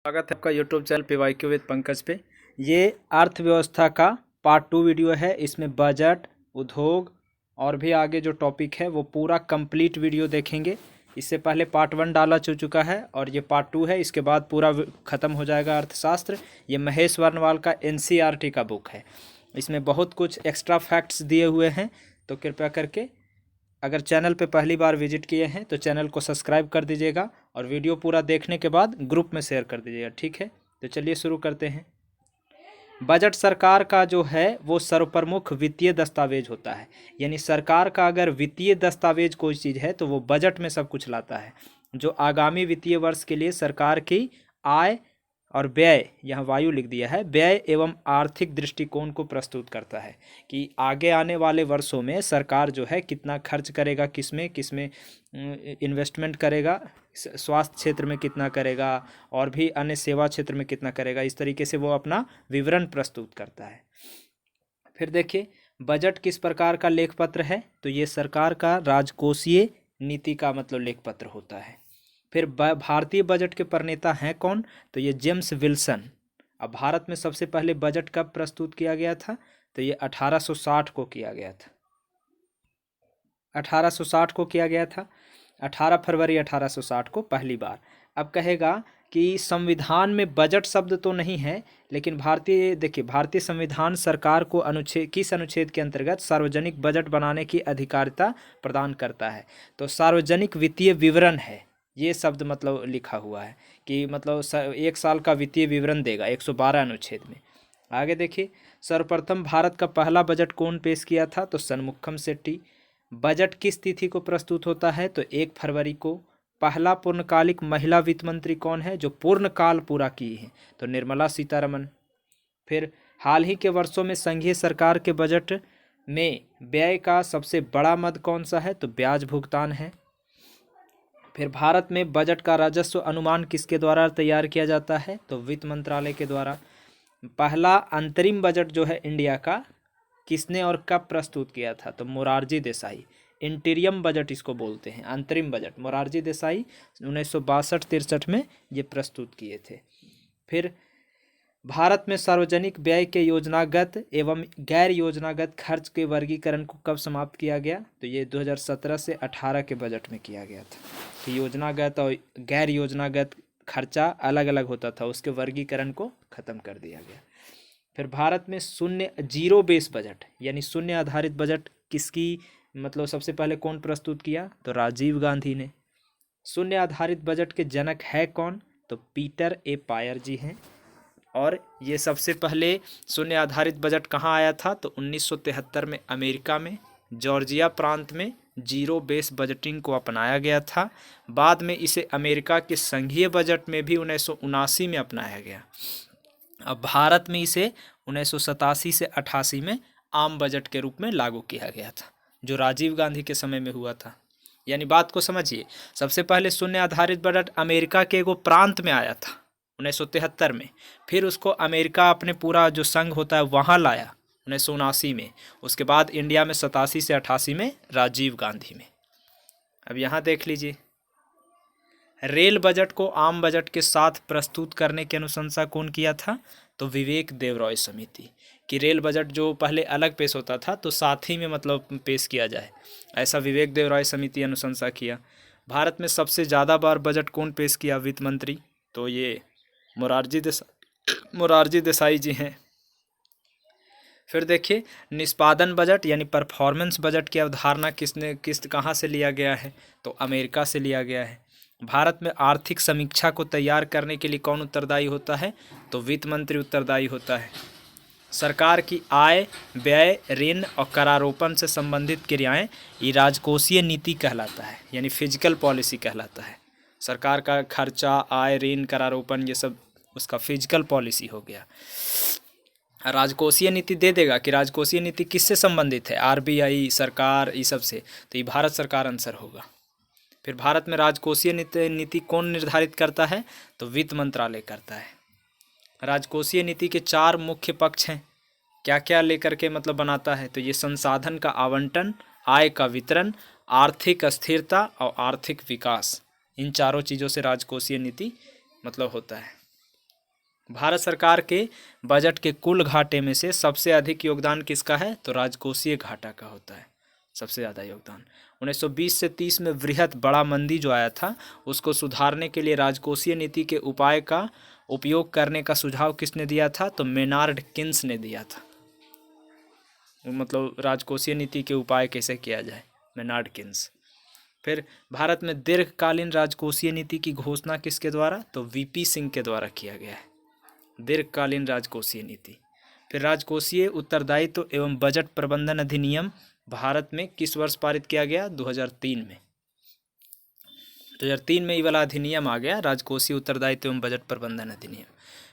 स्वागत है आपका YouTube channel PYQ with Pankaj पे। ये अर्थव्यवस्था का पार्ट 2 वीडियो है। इसमें बजट, उद्योग और भी आगे जो टॉपिक है वो पूरा कंप्लीट वीडियो देखेंगे। इससे पहले पार्ट 1 डाला चुका है और ये पार्ट 2 है। इसके बाद पूरा ख़त्म हो जाएगा अर्थशास्त्र। ये महेश वर्णवाल का NCERT का बुक है। इसमें बहुत कुछ एक्स्ट्रा फैक्ट्स दिए हुए हैं, तो कृपया करके अगर चैनल पे पहली बार विजिट किए हैं तो चैनल को सब्सक्राइब कर दीजिएगा और वीडियो पूरा देखने के बाद ग्रुप में शेयर कर दीजिएगा, ठीक है। तो चलिए शुरू करते हैं। बजट सरकार का जो है वो सर्वप्रमुख वित्तीय दस्तावेज होता है। यानी सरकार का अगर वित्तीय दस्तावेज कोई चीज़ है तो वो बजट में सब कुछ लाता है, जो आगामी वित्तीय वर्ष के लिए सरकार की आय और व्यय, यहाँ वायु लिख दिया है, व्यय एवं आर्थिक दृष्टिकोण को प्रस्तुत करता है कि आगे आने वाले वर्षों में सरकार जो है कितना खर्च करेगा, किसमें किसमें इन्वेस्टमेंट करेगा, स्वास्थ्य क्षेत्र में कितना करेगा और भी अन्य सेवा क्षेत्र में कितना करेगा। इस तरीके से वो अपना विवरण प्रस्तुत करता है। फिर देखिए बजट किस प्रकार का लेखपत्र है, तो ये सरकार का राजकोषीय नीति का मतलब लेखपत्र होता है। फिर भारतीय बजट के प्रणेता हैं कौन, तो ये जेम्स विल्सन। अब भारत में सबसे पहले बजट कब प्रस्तुत किया गया था, तो ये 1860 को किया गया था। 1860 को किया गया था, 18 फरवरी 1860 को पहली बार। अब कहेगा कि संविधान में बजट शब्द तो नहीं है, लेकिन भारतीय संविधान सरकार को किस अनुच्छेद के अंतर्गत सार्वजनिक बजट बनाने की अधिकारिता प्रदान करता है, तो सार्वजनिक वित्तीय विवरण है ये शब्द मतलब लिखा हुआ है कि मतलब एक साल का वित्तीय विवरण देगा 112 अनुच्छेद में। आगे देखिए सर्वप्रथम भारत का पहला बजट कौन पेश किया था, तो सन्मुखम सेट्टी। बजट किस तिथि को प्रस्तुत होता है, तो 1 फरवरी को। पहला पूर्णकालिक महिला वित्त मंत्री कौन है जो पूर्ण काल पूरा की है, तो निर्मला सीतारमन। फिर हाल ही के वर्षों में संघीय सरकार के बजट में व्यय का सबसे बड़ा मद कौन सा है, तो ब्याज भुगतान है। फिर भारत में बजट का राजस्व अनुमान किसके द्वारा तैयार किया जाता है, तो वित्त मंत्रालय के द्वारा। पहला अंतरिम बजट जो है इंडिया का किसने और कब प्रस्तुत किया था, तो मोरारजी देसाई। इंटीरियम बजट इसको बोलते हैं, अंतरिम बजट। मोरारजी देसाई 1962-63 में ये प्रस्तुत किए थे। फिर भारत में सार्वजनिक व्यय के योजनागत एवं गैर योजनागत खर्च के वर्गीकरण को कब समाप्त किया गया, तो ये 2017 से 18 के बजट में किया गया था कि योजनागत और गैर योजनागत खर्चा अलग अलग होता था, उसके वर्गीकरण को ख़त्म कर दिया गया। फिर भारत में जीरो बेस बजट यानी शून्य आधारित बजट किसकी मतलब सबसे पहले कौन प्रस्तुत किया, तो राजीव गांधी ने। शून्य आधारित बजट के जनक है कौन, तो पीटर ए पायर जी हैं। और ये सबसे पहले शून्य आधारित बजट कहाँ आया था, तो 1973 में अमेरिका में जॉर्जिया प्रांत में जीरो बेस बजटिंग को अपनाया गया था। बाद में इसे अमेरिका के संघीय बजट में भी 1979 में अपनाया गया। अब भारत में इसे 1987 से 88 में आम बजट के रूप में लागू किया गया था, जो राजीव गांधी के समय में हुआ था। यानी बात को समझिए, सबसे पहले शून्य आधारित बजट अमेरिका के एगो प्रांत में आया था 1973 में, फिर उसको अमेरिका अपने पूरा जो संघ होता है वहाँ लाया 1979 में, उसके बाद इंडिया में 87 से 88 में राजीव गांधी में। अब यहाँ देख लीजिए, रेल बजट को आम बजट के साथ प्रस्तुत करने की अनुशंसा कौन किया था, तो विवेक देवरॉय समिति। कि रेल बजट जो पहले अलग पेश होता था तो साथ ही में मतलब पेश किया जाए, ऐसा विवेक देवरॉय समिति अनुशंसा किया। भारत में सबसे ज़्यादा बार बजट कौन पेश किया वित्त मंत्री, तो ये मोरारजी देसाई जी हैं। फिर देखिए निष्पादन बजट यानी परफॉर्मेंस बजट की अवधारणा कहाँ से लिया गया है, तो अमेरिका से लिया गया है। भारत में आर्थिक समीक्षा को तैयार करने के लिए कौन उत्तरदायी होता है, तो वित्त मंत्री उत्तरदायी होता है। सरकार की आय, व्यय, ऋण और करारोपण से संबंधित क्रियाएं ये राजकोषीय नीति कहलाता है, यानी फिजिकल पॉलिसी कहलाता है। सरकार का खर्चा, आय, ऋण, करारोपण ये सब उसका फिजिकल पॉलिसी हो गया। राजकोषीय नीति दे देगा कि राजकोषीय नीति किससे संबंधित है, RBI सरकार ये सब से, तो ये भारत सरकार आंसर होगा। फिर भारत में राजकोषीय नीति कौन निर्धारित करता है, तो वित्त मंत्रालय करता है। राजकोषीय नीति के 4 मुख्य पक्ष हैं, क्या क्या लेकर के मतलब बनाता है, तो ये संसाधन का आवंटन, आय का वितरण, आर्थिक स्थिरता और आर्थिक विकास, इन चारों चीज़ों से राजकोषीय नीति मतलब होता है। भारत सरकार के बजट के कुल घाटे में से सबसे अधिक योगदान किसका है? तो राजकोषीय घाटा का होता है सबसे ज़्यादा योगदान। 1920 से 30 में वृहत बड़ा मंदी जो आया था, उसको सुधारने के लिए राजकोषीय नीति के उपाय का उपयोग करने का सुझाव किसने दिया था? तो मेनार्ड किन्स ने दिया था। मतलब राजकोषीय नीति के उपाय कैसे किया जाए, मेनार्ड किन्स। फिर भारत में दीर्घकालीन राजकोषीय नीति की घोषणा किसके द्वारा? तो वीपी सिंह के द्वारा किया गया है, दीर्घकालीन राजकोषीय नीति। फिर राजकोषीय उत्तरदायित्व एवं बजट प्रबंधन अधिनियम भारत में किस वर्ष पारित किया गया? 2003 में। 2003 में ये वाला अधिनियम आ गया, राजकोषीय उत्तरदायित्व एवं बजट प्रबंधन अधिनियम।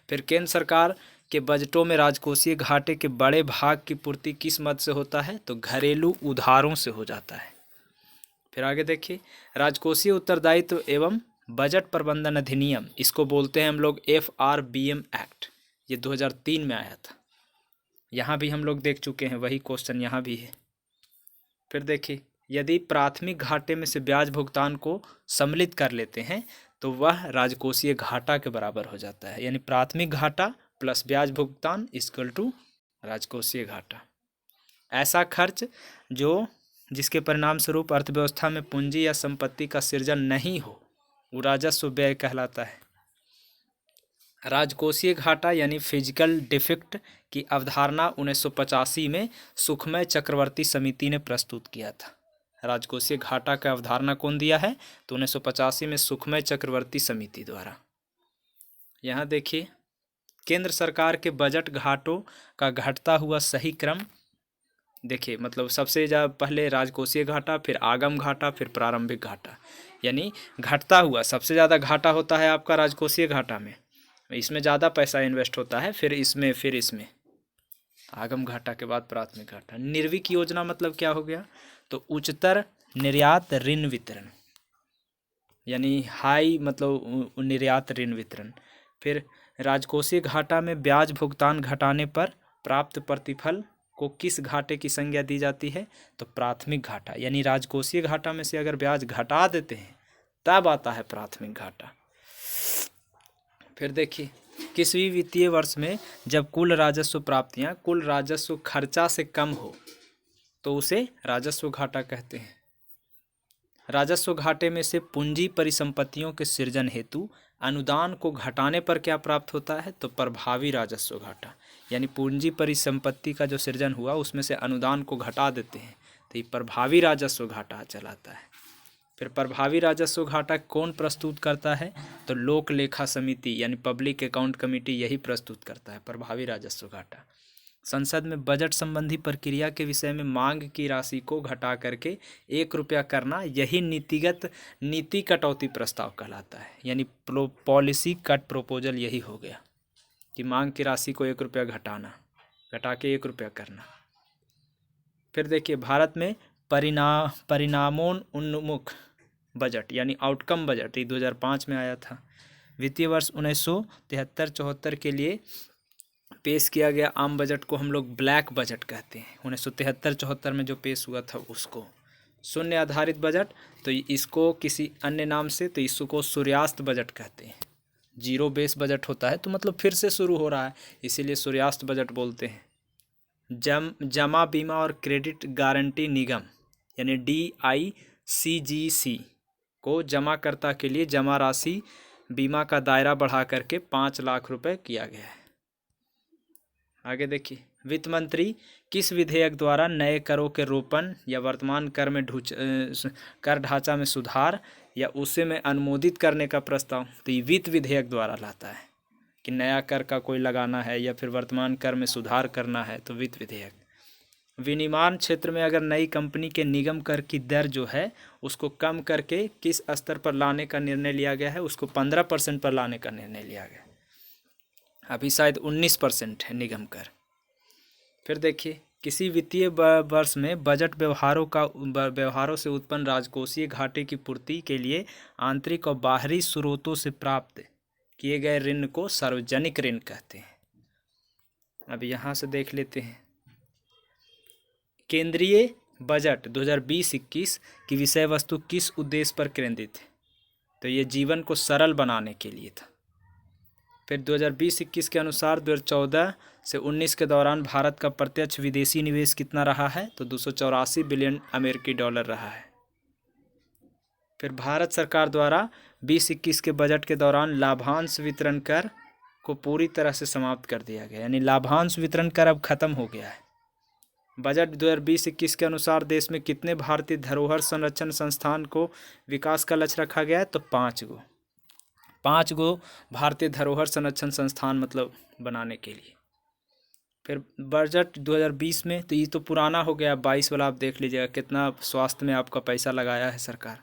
फिर केंद्र सरकार के बजटों में राजकोषीय घाटे के बड़े भाग की पूर्ति किस मद से होता है? तो घरेलू उधारों से हो जाता है। फिर आगे देखिए, राजकोषीय उत्तरदायित्व एवं बजट प्रबंधन अधिनियम, इसको बोलते हैं हम लोग FRBM एक्ट। ये 2003 में आया था। यहाँ भी हम लोग देख चुके हैं, वही क्वेश्चन यहाँ भी है। फिर देखिए, यदि प्राथमिक घाटे में से ब्याज भुगतान को सम्मिलित कर लेते हैं तो वह राजकोषीय घाटा के बराबर हो जाता है। यानी प्राथमिक घाटा प्लस ब्याज भुगतान इक्वल टू राजकोषीय घाटा। ऐसा खर्च जिसके परिणाम स्वरूप अर्थव्यवस्था में पूंजी या संपत्ति का सृजन नहीं हो, वो राजस्व व्यय कहलाता है। राजकोषीय घाटा यानी फिजिकल डिफेक्ट की अवधारणा 1985 में सुखमय चक्रवर्ती समिति ने प्रस्तुत किया था। राजकोषीय घाटा का अवधारणा कौन दिया है? तो 1985 में सुखमय चक्रवर्ती समिति द्वारा। यहाँ देखिए, केंद्र सरकार के बजट घाटों का घटता हुआ सही क्रम देखिए, मतलब सबसे ज़्यादा पहले राजकोषीय घाटा, फिर आगम घाटा, फिर प्रारंभिक घाटा। यानी घटता हुआ सबसे ज़्यादा घाटा होता है आपका राजकोषीय घाटा में, इसमें ज़्यादा पैसा इन्वेस्ट होता है, फिर इसमें आगम घाटा के बाद प्राथमिक घाटा। निर्विक योजना मतलब क्या हो गया? तो उच्चतर निर्यात ऋण वितरण, यानी हाई मतलब निर्यात ऋण वितरण। फिर राजकोषीय घाटा में ब्याज भुगतान घटाने पर प्राप्त प्रतिफल को किस घाटे की संज्ञा दी जाती है? तो प्राथमिक घाटा। यानी राजकोषीय घाटा में से अगर ब्याज घटा देते हैं तब आता है प्राथमिक घाटा। फिर देखिए, किसी वित्तीय वर्ष में जब कुल राजस्व प्राप्तियां कुल राजस्व खर्चा से कम हो तो उसे राजस्व घाटा कहते हैं। राजस्व घाटे में से पूंजी परिसंपत्तियों के सृजन हेतु अनुदान को घटाने पर क्या प्राप्त होता है? तो प्रभावी राजस्व घाटा। यानी पूंजी परिसंपत्ति का जो सृजन हुआ उसमें से अनुदान को घटा देते हैं तो ये प्रभावी राजस्व घाटा चलाता है। फिर प्रभावी राजस्व घाटा कौन प्रस्तुत करता है? तो लोक लेखा समिति यानी पब्लिक अकाउंट कमेटी यही प्रस्तुत करता है प्रभावी राजस्व घाटा। संसद में बजट संबंधी प्रक्रिया के विषय में मांग की राशि को घटा करके 1 रुपया करना, यही नीति कटौती प्रस्ताव कहलाता है। यानी पॉलिसी कट प्रपोजल यही हो गया कि मांग की राशि को 1 रुपया घटा के 1 रुपया करना। फिर देखिए, भारत में परिणामोन्मुख बजट यानी आउटकम बजट 2005 में आया था। वित्तीय वर्ष 1973-74 के लिए पेश किया गया आम बजट को हम लोग ब्लैक बजट कहते हैं। 1973-74 में जो पेश हुआ था उसको। शून्य आधारित बजट, तो इसको किसी अन्य नाम से, तो इसको सूर्यास्त बजट कहते हैं। जीरो बेस बजट होता है तो मतलब फिर से शुरू हो रहा है, इसीलिए सूर्यास्त बजट बोलते हैं। जमा बीमा और क्रेडिट गारंटी निगम यानी DICGC को जमाकर्ता के लिए जमा राशि बीमा का दायरा बढ़ा करके 5 लाख रुपए किया गया है। आगे देखिए, वित्त मंत्री किस विधेयक द्वारा नए करों के रोपण या वर्तमान कर ढांचा में सुधार या उसे में अनुमोदित करने का प्रस्ताव, तो ये वित्त विधेयक द्वारा लाता है कि नया कर का कोई लगाना है या फिर वर्तमान कर में सुधार करना है, तो वित्त विधेयक। विनिर्माण क्षेत्र में अगर नई कंपनी के निगम कर की दर जो है उसको कम करके किस स्तर पर लाने का निर्णय लिया गया है? उसको 15% पर लाने का निर्णय लिया गया। अभी शायद 19% है निगम कर। फिर देखिए, किसी वित्तीय वर्ष में बजट व्यवहारों से उत्पन्न राजकोषीय घाटे की पूर्ति के लिए आंतरिक और बाहरी स्रोतों से प्राप्त किए गए ऋण को सार्वजनिक ऋण कहते हैं। अब यहाँ से देख लेते हैं, केंद्रीय बजट 2020-21 की विषय वस्तु किस उद्देश्य पर केंद्रित है? तो ये जीवन को सरल बनाने के लिए था। फिर 2020-21 के अनुसार 2014 से 19 के दौरान भारत का प्रत्यक्ष विदेशी निवेश कितना रहा है, तो 284 बिलियन अमेरिकी डॉलर रहा है। फिर भारत सरकार द्वारा 20-21 के बजट के दौरान लाभांश वितरण कर को पूरी तरह से समाप्त कर दिया गया, यानी लाभांश वितरण कर अब खत्म हो गया है। बजट 2020-21 के अनुसार देश में कितने भारतीय धरोहर संरक्षण संस्थान को विकास का लक्ष्य रखा गया है, तो 5 गो भारतीय धरोहर संरक्षण संस्थान मतलब बनाने के लिए। फिर बजट 2020 में, तो ये तो पुराना हो गया, 22 वाला आप देख लीजिएगा कितना स्वास्थ्य में आपका पैसा लगाया है सरकार।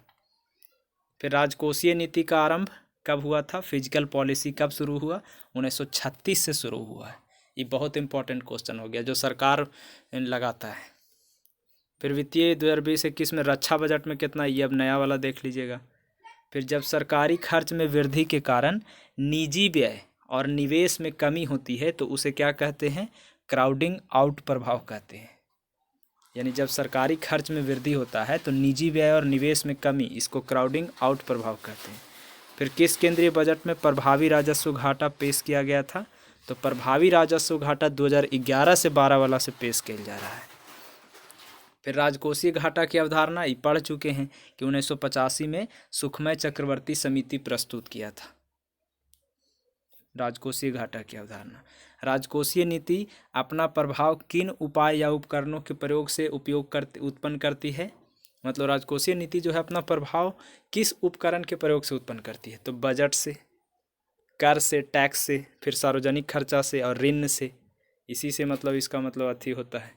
फिर राजकोषीय नीति का आरंभ कब हुआ था, फिजिकल पॉलिसी कब शुरू हुआ, 1936 से शुरू हुआ है। ये बहुत इंपॉर्टेंट क्वेश्चन हो गया जो सरकार लगाता है। फिर वित्तीय 2020-21 में रक्षा बजट में कितना, ये अब नया वाला देख लीजिएगा। फिर जब सरकारी खर्च में वृद्धि के कारण निजी व्यय और निवेश में कमी होती है तो उसे क्या कहते हैं, क्राउडिंग आउट प्रभाव कहते हैं। यानी जब सरकारी खर्च में वृद्धि होता है तो निजी व्यय और निवेश में कमी, इसको क्राउडिंग आउट प्रभाव कहते हैं। फिर किस केंद्रीय बजट में प्रभावी राजस्व घाटा पेश किया गया था, तो प्रभावी राजस्व घाटा 2011 से 12 वाला से पेश किया जा रहा है। फिर राजकोषीय घाटा की अवधारणा ये पढ़ चुके हैं कि 1985 में सुखमय चक्रवर्ती समिति प्रस्तुत किया था राजकोषीय घाटा की अवधारणा। राजकोषीय नीति अपना प्रभाव किन उपाय या उपकरणों के प्रयोग से उत्पन्न करती है, मतलब राजकोषीय नीति जो है अपना प्रभाव किस उपकरण के प्रयोग से उत्पन्न करती है, तो बजट से, कर से, टैक्स से, फिर सार्वजनिक खर्चा से और ऋण से। इसी से मतलब इसका मतलब अथी होता है।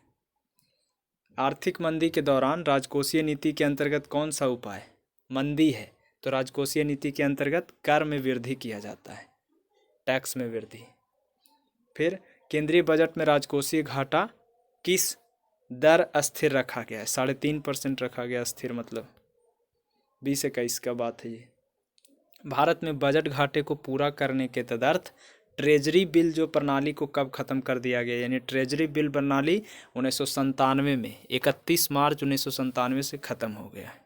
आर्थिक मंदी के दौरान राजकोषीय नीति के अंतर्गत कौन सा उपाय, मंदी है तो राजकोषीय नीति के अंतर्गत कर में वृद्धि किया जाता है, टैक्स में वृद्धि। फिर केंद्रीय बजट में राजकोषीय घाटा किस दर स्थिर रखा गया है, 3.5% रखा गया स्थिर, मतलब 2021 का बात है ये। भारत में बजट घाटे को पूरा करने के तदर्थ ट्रेजरी बिल जो प्रणाली को कब खत्म कर दिया गया, यानी ट्रेजरी बिल प्रणाली 1997 में, 31 मार्च 1997 से खत्म हो गया है।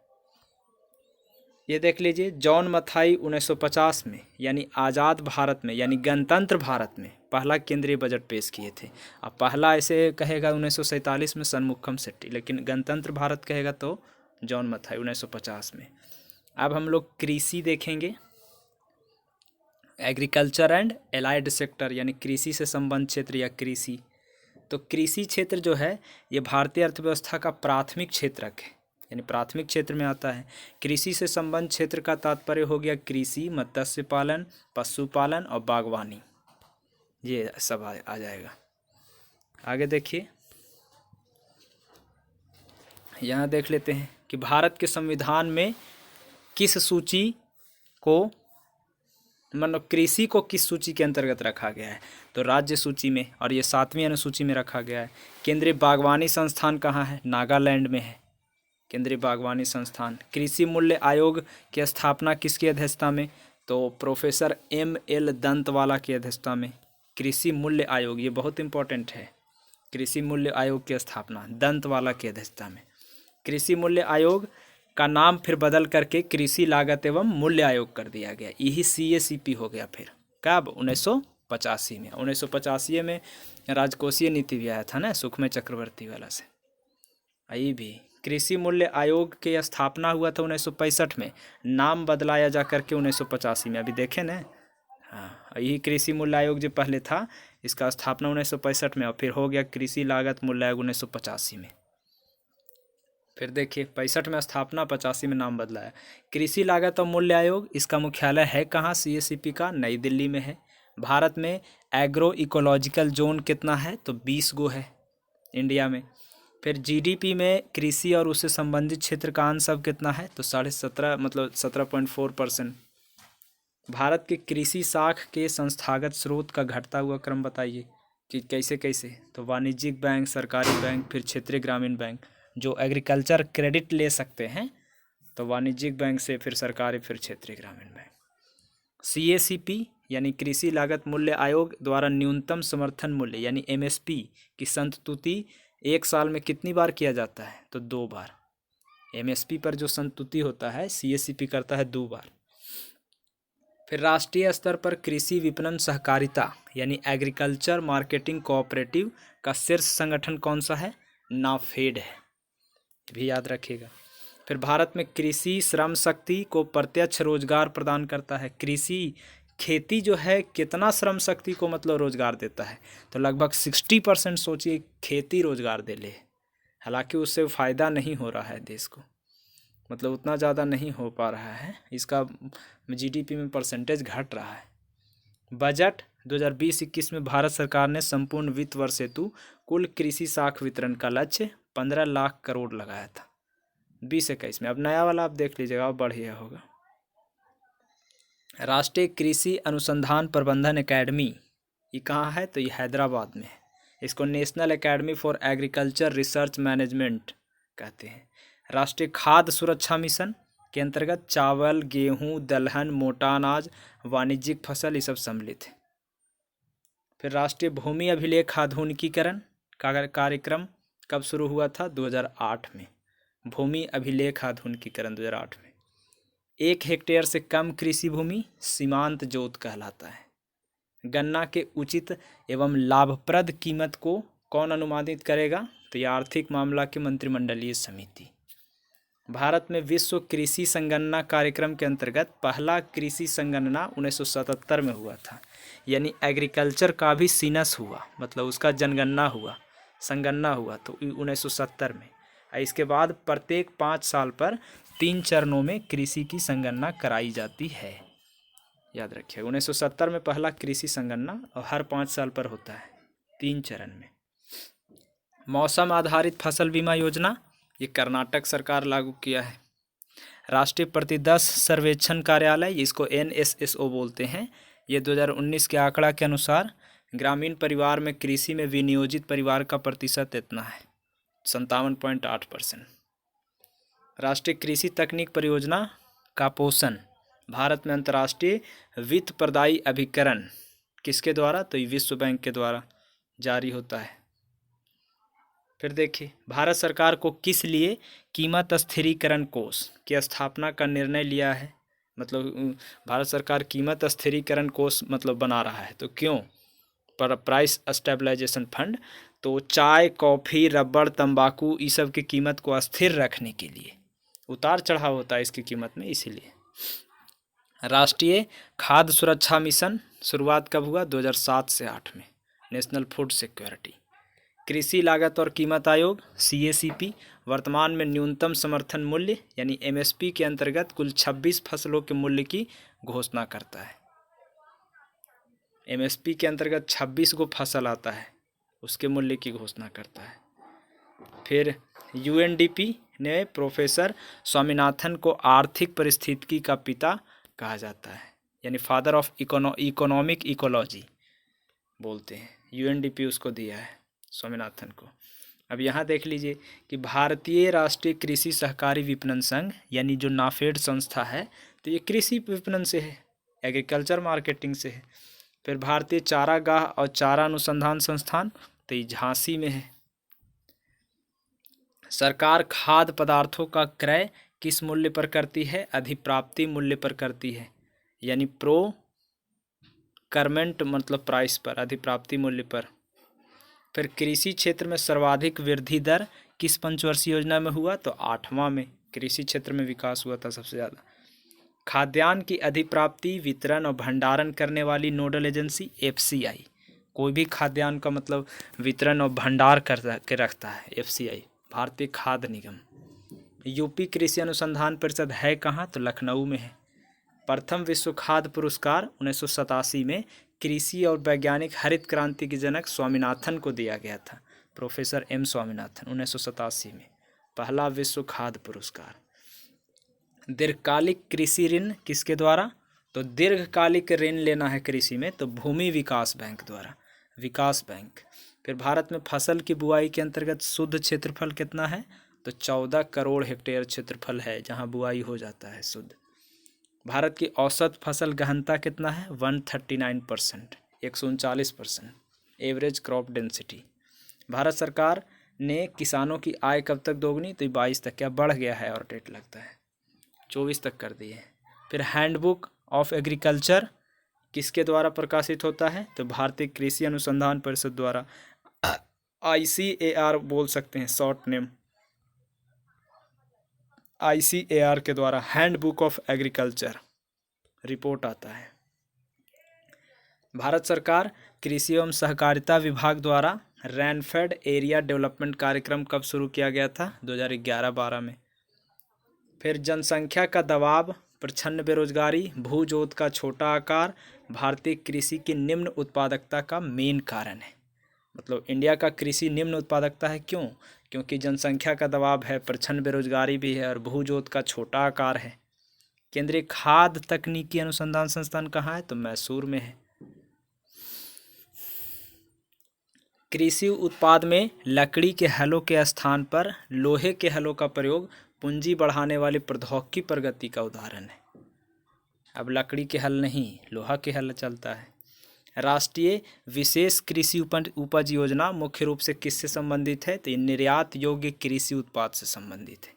ये देख लीजिए, जॉन मथाई 1950 में यानी आज़ाद भारत में, यानी गणतंत्र भारत में पहला केंद्रीय बजट पेश किए थे। अब पहला ऐसे कहेगा 1947 में सनमुखम सेट्टी, लेकिन गणतंत्र भारत कहेगा तो जॉन मथाई 1950 में। अब हम लोग कृषि देखेंगे, एग्रीकल्चर एंड एलाइड सेक्टर, यानी कृषि से संबंध क्षेत्र या कृषि। तो कृषि क्षेत्र जो है ये भारतीय अर्थव्यवस्था का प्राथमिक क्षेत्रक है, यानी प्राथमिक क्षेत्र में आता है। कृषि से संबंध क्षेत्र का तात्पर्य हो गया कृषि, मत्स्य पालन, पशुपालन और बागवानी, ये सब आ जाएगा। आगे देखिए, यहाँ देख लेते हैं कि भारत के संविधान में किस सूची को, मतलब कृषि को किस सूची के अंतर्गत रखा गया है, तो राज्य सूची में, और ये 7वीं अनुसूची में रखा गया है। केंद्रीय बागवानी संस्थान कहाँ है, नागालैंड में है केंद्रीय बागवानी संस्थान। कृषि मूल्य आयोग की स्थापना किसकी अध्यक्षता में, तो प्रोफेसर M.L. दंतवाला की अध्यक्षता में। कृषि मूल्य आयोग, ये बहुत इंपॉर्टेंट है, कृषि मूल्य आयोग की स्थापना दंतवाला की अध्यक्षता में। कृषि मूल्य आयोग का नाम फिर बदल करके कृषि लागत एवं मूल्य आयोग कर दिया गया, यही CACP हो गया। फिर कब, 1985 में। 1985 में राजकोषीय नीति भी आया था ना, सुखमय चक्रवर्ती वाला से। ये भी कृषि मूल्य आयोग की स्थापना हुआ था 1965 में, नाम बदलाया जा करके 1985 में, अभी देखें ना। हाँ, यही कृषि मूल्य आयोग जो पहले था इसका स्थापना 1965 में, और फिर हो गया कृषि लागत मूल्य आयोग 1985 में। फिर देखिए, 65 में स्थापना, 85 में नाम बदलाया। कृषि लागत और मूल्य आयोग, इसका मुख्यालय है कहाँ, CACP का नई दिल्ली में है। भारत में एग्रो इकोलॉजिकल जोन कितना है, तो 20 गो है इंडिया में। फिर GDP में कृषि और उससे संबंधित क्षेत्र का अंश अब कितना है, तो 17.5 मतलब 17.4%। भारत के कृषि साख के संस्थागत स्रोत का घटता हुआ क्रम बताइए कि कैसे कैसे, तो वाणिज्यिक बैंक, सरकारी बैंक, फिर क्षेत्रीय ग्रामीण बैंक। जो एग्रीकल्चर क्रेडिट ले सकते हैं तो वाणिज्यिक बैंक से, फिर सरकारी, फिर क्षेत्रीय ग्रामीण बैंक। CACP यानी कृषि लागत मूल्य आयोग द्वारा न्यूनतम समर्थन मूल्य यानी MSP की संस्तुति एक साल में कितनी बार किया जाता है, तो 2 बार। MSP पर जो संस्तुति होता है CACP करता है 2 बार। फिर राष्ट्रीय स्तर पर कृषि विपणन सहकारिता यानी एग्रीकल्चर मार्केटिंग कोऑपरेटिव का शीर्ष संगठन कौन सा है? नाफेड है, ये भी याद रखिएगा। फिर भारत में कृषि श्रम शक्ति को प्रत्यक्ष रोजगार प्रदान करता है। कृषि खेती जो है कितना श्रम शक्ति को मतलब रोजगार देता है? तो लगभग 60% सोचिए खेती रोजगार दे ले। हालांकि उससे फ़ायदा नहीं हो रहा है देश को, मतलब उतना ज़्यादा नहीं हो पा रहा है, इसका जीडीपी में परसेंटेज घट रहा है। बजट 2020-21 में भारत सरकार ने संपूर्ण वित्त वर्ष हेतु कुल कृषि साख वितरण का लक्ष्य 15 लाख करोड़ लगाया था 2021 में। अब नया वाला आप देख लीजिएगा, अब बढ़िया होगा। राष्ट्रीय कृषि अनुसंधान प्रबंधन एकेडमी, ये कहाँ है? तो ये हैदराबाद में है। इसको national academy for agriculture research management कहते हैं। राष्ट्रीय खाद्य सुरक्षा मिशन के अंतर्गत चावल, गेहूं, दलहन, मोटा अनाज, वाणिज्यिक फसल ये सब सम्मिलित है। फिर राष्ट्रीय भूमि अभिलेख आधुनिकीकरण का कार्यक्रम कब शुरू हुआ था? 2008 में। भूमि अभिलेख आधुनिकीकरण 2008 में। 1 हेक्टेयर से कम कृषि भूमि सीमांत जोत कहलाता है। गन्ना के उचित एवं लाभप्रद कीमत को कौन अनुमानित करेगा? तो ये आर्थिक मामला की मंत्रिमंडलीय समिति। भारत में विश्व कृषि संगणना कार्यक्रम के अंतर्गत पहला कृषि संगणना 1977 में हुआ था, यानी एग्रीकल्चर का भी सीनस हुआ, मतलब उसका जनगणना हुआ, संगणना हुआ तो 1970 में। इसके बाद प्रत्येक 5 साल पर 3 चरणों में कृषि की संगणना कराई जाती है, याद रखिए। 1970 में पहला कृषि संगणना और हर 5 साल पर होता है 3 चरण में। मौसम आधारित फसल बीमा योजना, ये कर्नाटक सरकार लागू किया है। राष्ट्रीय प्रतिदश सर्वेक्षण कार्यालय, इसको NSSO बोलते हैं, ये 2019 के आंकड़ा के अनुसार ग्रामीण परिवार में कृषि में विनियोजित परिवार का प्रतिशत इतना है 57.8%। राष्ट्रीय कृषि तकनीक परियोजना का पोषण भारत में अंतर्राष्ट्रीय वित्त प्रदायी अभिकरण किसके द्वारा? तो विश्व बैंक के द्वारा जारी होता है। फिर देखिए, भारत सरकार को किस लिए कीमत स्थिरीकरण कोष की स्थापना का निर्णय लिया है? मतलब भारत सरकार कीमत स्थिरीकरण कोष मतलब बना रहा है, तो क्यों? पर प्राइस स्टेबलाइजेशन फंड, तो चाय, कॉफ़ी, रबड़, तंबाकू इस सब की कीमत को स्थिर रखने के लिए, उतार चढ़ाव होता है इसकी कीमत में, इसीलिए। राष्ट्रीय खाद्य सुरक्षा मिशन शुरुआत कब हुआ? 2007 से 8 में, नेशनल फूड सिक्योरिटी। कृषि लागत और कीमत आयोग CACP वर्तमान में न्यूनतम समर्थन मूल्य यानी MSP के अंतर्गत कुल 26 फसलों के मूल्य की घोषणा करता है। MSP के अंतर्गत 26 को फसल आता है, उसके मूल्य की घोषणा करता है। फिर UNDP ने प्रोफेसर स्वामीनाथन को आर्थिक पारिस्थितिकी का पिता कहा जाता है, यानी फादर ऑफ इकोनॉमिक इकोलॉजी बोलते हैं। UNDP उसको दिया है, स्वामीनाथन को। अब यहाँ देख लीजिए कि भारतीय राष्ट्रीय कृषि सहकारी विपणन संघ यानी जो नाफेड संस्था है, तो ये कृषि विपणन से है, एग्रीकल्चर मार्केटिंग से है। फिर भारतीय चारागाह और चारा अनुसंधान संस्थान, तो ये झांसी में है। सरकार खाद्य पदार्थों का क्रय किस मूल्य पर करती है? अधिप्राप्ति मूल्य पर करती है, यानी प्रोक्योरमेंट मतलब प्राइस पर, अधिप्राप्ति मूल्य पर। फिर कृषि क्षेत्र में सर्वाधिक वृद्धि दर किस पंचवर्षीय योजना में हुआ? तो 8वां में कृषि क्षेत्र में विकास हुआ था सबसे ज़्यादा। खाद्यान्न की अधिप्राप्ति, वितरण और भंडारण करने वाली नोडल एजेंसी FCI, कोई भी खाद्यान्न का मतलब वितरण और भंडार कर के रखता है FCI, भारतीय खाद्य निगम। यूपी कृषि अनुसंधान परिषद है कहाँ? तो लखनऊ में है। प्रथम विश्व खाद्य पुरस्कार 1987 में कृषि और वैज्ञानिक हरित क्रांति के जनक स्वामीनाथन को दिया गया था, प्रोफेसर M स्वामीनाथन, 1987 में पहला विश्व खाद्य पुरस्कार। दीर्घकालिक कृषि ऋण किसके द्वारा? तो दीर्घकालिक ऋण लेना है कृषि में तो भूमि विकास बैंक द्वारा, विकास बैंक। फिर भारत में फसल की बुआई के अंतर्गत शुद्ध क्षेत्रफल कितना है? तो 14 करोड़ हेक्टेयर क्षेत्रफल है जहां बुआई हो जाता है शुद्ध। भारत की औसत फसल गहनता कितना है? 139%, 139% एवरेज क्रॉप डेंसिटी। भारत सरकार ने किसानों की आय कब तक दोगुनी? तो 22 तक, क्या बढ़ गया है और डेट लगता है 24 तक कर दिए। फिर हैंडबुक ऑफ एग्रीकल्चर किसके द्वारा प्रकाशित होता है? तो भारतीय कृषि अनुसंधान परिषद द्वारा, ICAR बोल सकते हैं शॉर्ट नेम, ICAR के द्वारा हैंडबुक ऑफ एग्रीकल्चर रिपोर्ट आता है। भारत सरकार कृषि एवं सहकारिता विभाग द्वारा रैनफेड एरिया डेवलपमेंट कार्यक्रम कब शुरू किया गया था? 2011-12 में। फिर जनसंख्या का दबाव, प्रचंड बेरोजगारी, भू जोत का छोटा आकार भारतीय कृषि की निम्न उत्पादकता का मेन कारण है। मतलब इंडिया का कृषि निम्न उत्पादकता है, क्यों? क्योंकि जनसंख्या का दबाव है, प्रचंड बेरोजगारी भी है और भू जोत का छोटा आकार है। केंद्रीय खाद्य तकनीकी अनुसंधान संस्थान कहाँ है? तो मैसूर में है। कृषि उत्पाद में लकड़ी के हलों के स्थान पर लोहे के हलों का प्रयोग पूंजी बढ़ाने वाली प्रौद्योगिकी प्रगति का उदाहरण है। अब लकड़ी के हल नहीं, लोहा के हल चलता है। राष्ट्रीय विशेष कृषि उपज योजना मुख्य रूप से किससे संबंधित है? तो ये निर्यात योग्य कृषि उत्पाद से संबंधित है,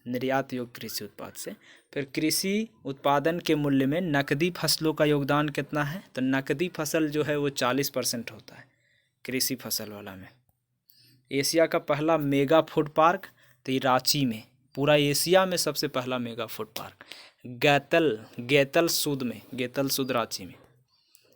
निर्यात योग्य कृषि उत्पाद से। फिर कृषि उत्पादन के मूल्य में नकदी फसलों का योगदान कितना है? तो नकदी फसल जो है वो 40% होता है कृषि फसल वाला में। एशिया का पहला मेगा फूड पार्क, तो ये रांची में, पूरा एशिया में सबसे पहला मेगा फूड पार्क गैतल सूद रांची में।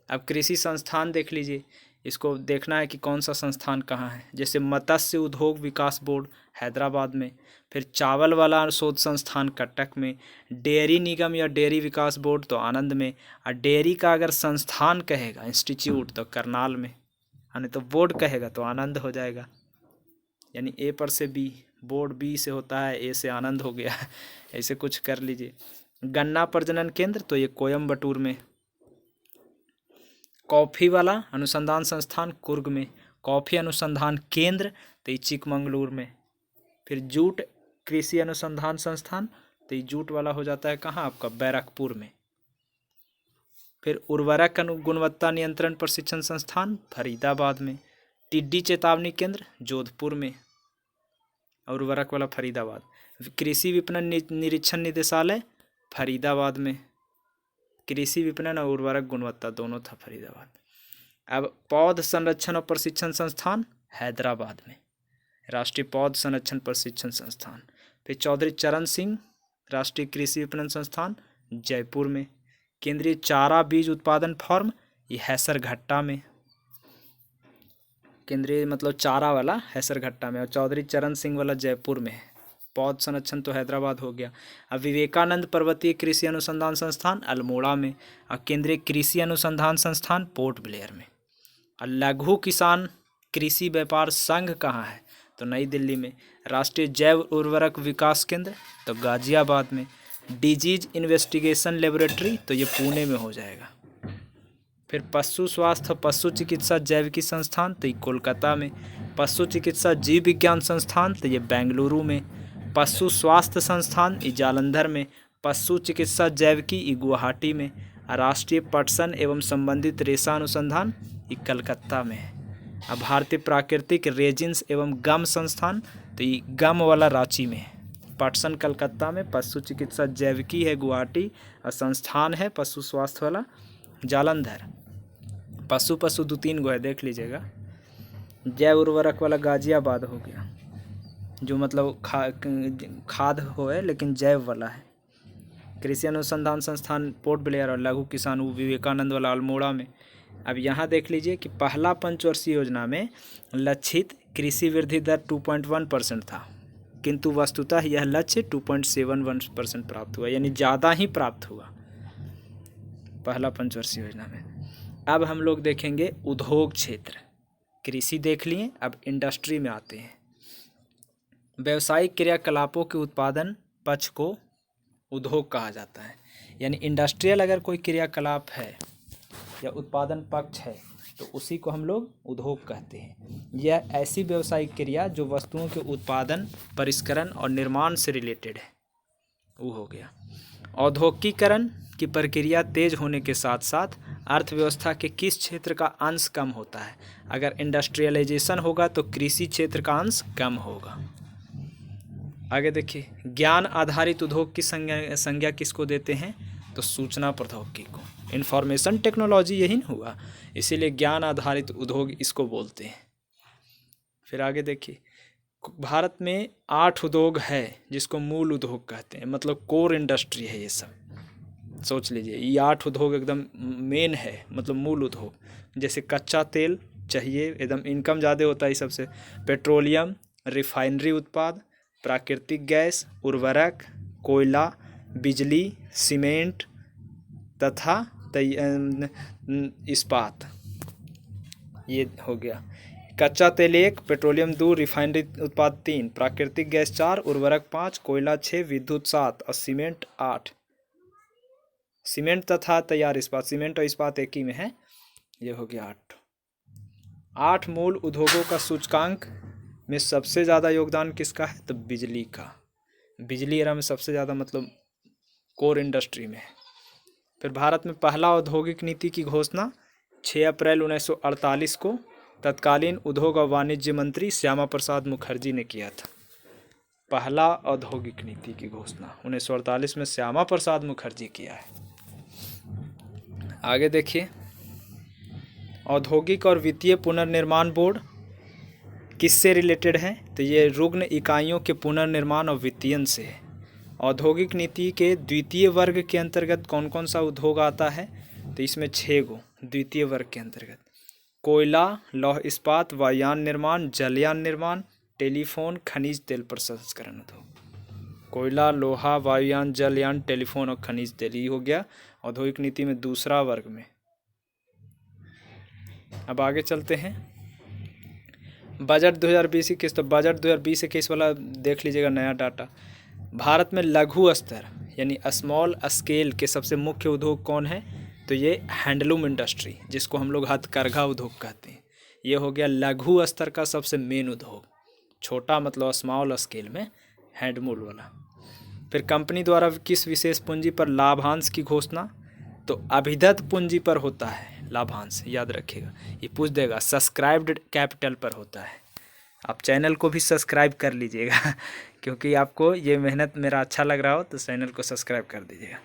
अब कृषि संस्थान देख लीजिए, इसको देखना है कि कौन सा संस्थान कहाँ है। जैसे मत्स्य उद्योग विकास बोर्ड हैदराबाद में, फिर चावल वाला शोध संस्थान कटक में, डेयरी निगम या डेयरी विकास बोर्ड तो आनंद में, और डेयरी का अगर संस्थान कहेगा इंस्टीट्यूट तो करनाल में, यानी तो बोर्ड कहेगा तो आनंद हो जाएगा। यानी ए पर से बी, बोर्ड बी से होता है, ए से आनंद हो गया, ऐसे कुछ कर लीजिए। गन्ना प्रजनन केंद्र तो ये कोयम्बटूर में। कॉफ़ी वाला अनुसंधान संस्थान कुर्ग में, कॉफ़ी अनुसंधान केंद्र तो ये चिकमंगलूर में। फिर जूट कृषि अनुसंधान संस्थान तो ये जूट वाला हो जाता है कहाँ? आपका बैरकपुर में। फिर उर्वरक गुणवत्ता नियंत्रण प्रशिक्षण संस्थान फरीदाबाद में। टिड्डी चेतावनी केंद्र जोधपुर में और उर्वरक वाला फरीदाबाद। कृषि विपणन निरीक्षण निदेशालय फरीदाबाद में, कृषि विपणन और उर्वरक गुणवत्ता दोनों था फरीदाबाद। अब पौध संरक्षण और प्रशिक्षण संस्थान हैदराबाद में, राष्ट्रीय पौध संरक्षण प्रशिक्षण संस्थान। फिर चौधरी चरण सिंह राष्ट्रीय कृषि विपणन संस्थान जयपुर में। केंद्रीय चारा बीज उत्पादन फॉर्म ये हैसरघट्टा में, केंद्रीय मतलब चारा वाला हैसरघट्टा में, और चौधरी चरण सिंह वाला जयपुर में है। पौध संरक्षण तो हैदराबाद हो गया। अब विवेकानंद पर्वतीय कृषि अनुसंधान संस्थान अल्मोड़ा में, और केंद्रीय कृषि अनुसंधान संस्थान पोर्ट ब्लेयर में। और लघु किसान कृषि व्यापार संघ कहाँ है? तो नई दिल्ली में। राष्ट्रीय जैव उर्वरक विकास केंद्र तो गाजियाबाद में। डिजीज इन्वेस्टिगेशन लेबोरेटरी तो ये पुणे में हो जाएगा। फिर पशु स्वास्थ्य पशु चिकित्सा जैविकी संस्थान तो ये कोलकाता में। पशु चिकित्सा जीव विज्ञान संस्थान तो ये बेंगलुरु में। पशु स्वास्थ्य संस्थान ये जालंधर में। पशु चिकित्सा जैविकी ये गुवाहाटी में। राष्ट्रीय पटसन एवं संबंधित रेशा अनुसंधान ये कलकत्ता में है। अब भारतीय प्राकृतिक रेजिन्स एवं गम संस्थान तो ये गम वाला रांची में है। पटसन कलकत्ता में, पशु चिकित्सा जैविकी है गुवाहाटी, और संस्थान है पशु स्वास्थ्य वाला जालंधर। पशु 2-3 गो है, देख लीजिएगा। जैव उर्वरक वाला गाजियाबाद हो गया, जो मतलब खाद हो है लेकिन जैव वाला है। कृषि अनुसंधान संस्थान पोर्ट ब्लेयर और लघु किसान विवेकानंद वाला अल्मोड़ा में। अब यहाँ देख लीजिए कि पहला पंचवर्षीय योजना में लक्षित कृषि वृद्धि दर 2.1% था, किंतु वस्तुतः यह लक्ष्य 2.71% प्राप्त हुआ, यानी ज़्यादा ही प्राप्त हुआ पहला पंचवर्षीय योजना में। अब हम लोग देखेंगे उद्योग क्षेत्र। कृषि देख लिए, अब इंडस्ट्री में आते हैं। व्यावसायिक क्रियाकलापों के उत्पादन पक्ष को उद्योग कहा जाता है। यानी इंडस्ट्रियल अगर कोई क्रियाकलाप है या उत्पादन पक्ष है तो उसी को हम लोग उद्योग कहते हैं। यह ऐसी व्यावसायिक क्रिया जो वस्तुओं के उत्पादन, परिष्करण और निर्माण से रिलेटेड है, वो हो गया। औद्योगिकीकरण की प्रक्रिया तेज होने के साथ साथ अर्थव्यवस्था के किस क्षेत्र का अंश कम होता है? अगर इंडस्ट्रियलाइजेशन होगा तो कृषि क्षेत्र का अंश कम होगा। आगे देखिए, ज्ञान आधारित उद्योग की संज्ञा किसको देते हैं? तो सूचना प्रौद्योगिकी को, इंफॉर्मेशन टेक्नोलॉजी यही ना हुआ, इसीलिए ज्ञान आधारित उद्योग इसको बोलते हैं। फिर आगे देखिए, भारत में 8 उद्योग है जिसको मूल उद्योग कहते हैं, मतलब कोर इंडस्ट्री है ये सब। सोच लीजिए, ये 8 उद्योग एकदम मेन है, मतलब मूल उद्योग। जैसे कच्चा तेल चाहिए, एकदम इनकम ज़्यादा होता है इस सबसे। पेट्रोलियम, रिफाइनरी उत्पाद, प्राकृतिक गैस, उर्वरक, कोयला, बिजली, सीमेंट तथा इस्पात, ये हो गया। कच्चा तेल 1, पेट्रोलियम 2, रिफाइनरी उत्पाद 3, प्राकृतिक गैस 4, उर्वरक 5, कोयला 6, विद्युत 7 और सीमेंट 8। सीमेंट तथा तैयार इस्पात, सीमेंट और इस्पात एक ही में है, ये हो गया 8। 8 मूल उद्योगों का सूचकांक में सबसे ज़्यादा योगदान किसका है? तो बिजली का। बिजली एरा में सबसे ज़्यादा, मतलब कोर इंडस्ट्री में है। फिर भारत में पहला औद्योगिक नीति की घोषणा 6 अप्रैल 1948 को तत्कालीन उद्योग और वाणिज्य मंत्री श्यामा प्रसाद मुखर्जी ने किया था। पहला औद्योगिक नीति की घोषणा 1948 में श्यामा प्रसाद मुखर्जी किया है। आगे देखिए, औद्योगिक और वित्तीय पुनर्निर्माण बोर्ड किससे रिलेटेड है? तो ये रुग्ण इकाइयों के पुनर्निर्माण और वित्तीयन से है। औद्योगिक नीति के द्वितीय वर्ग के अंतर्गत कौन कौन सा उद्योग आता है? तो इसमें 6 गो द्वितीय वर्ग के अंतर्गत: कोयला, लौह इस्पात, वायुयान निर्माण, जलयान निर्माण, टेलीफोन, खनिज तेल प्रसंस्करण उद्योग। कोयला, लोहा, वायुयान, जलयान, टेलीफोन और खनिज तेल, ये हो गया औद्योगिक नीति में दूसरा वर्ग में। अब आगे चलते हैं, बजट 2020-21। तो बजट 2020-21 वाला देख लीजिएगा नया डाटा। भारत में लघु स्तर यानी स्मॉल स्केल के सबसे मुख्य उद्योग कौन है? तो ये हैंडलूम इंडस्ट्री, जिसको हम लोग हथकरघा उद्योग कहते हैं, ये हो गया लघु स्तर का सबसे मेन उद्योग। छोटा मतलब स्मॉल स्केल में हैंडलूम वाला। फिर कंपनी द्वारा किस विशेष पूंजी पर लाभांश की घोषणा? तो अभिदत्त पूंजी पर होता है लाभांश, याद रखिएगा, ये पूछ देगा। सब्सक्राइब्ड कैपिटल पर होता है। आप चैनल को भी सब्सक्राइब कर लीजिएगा क्योंकि आपको ये मेहनत मेरा अच्छा लग रहा हो तो चैनल को सब्सक्राइब कर दीजिएगा।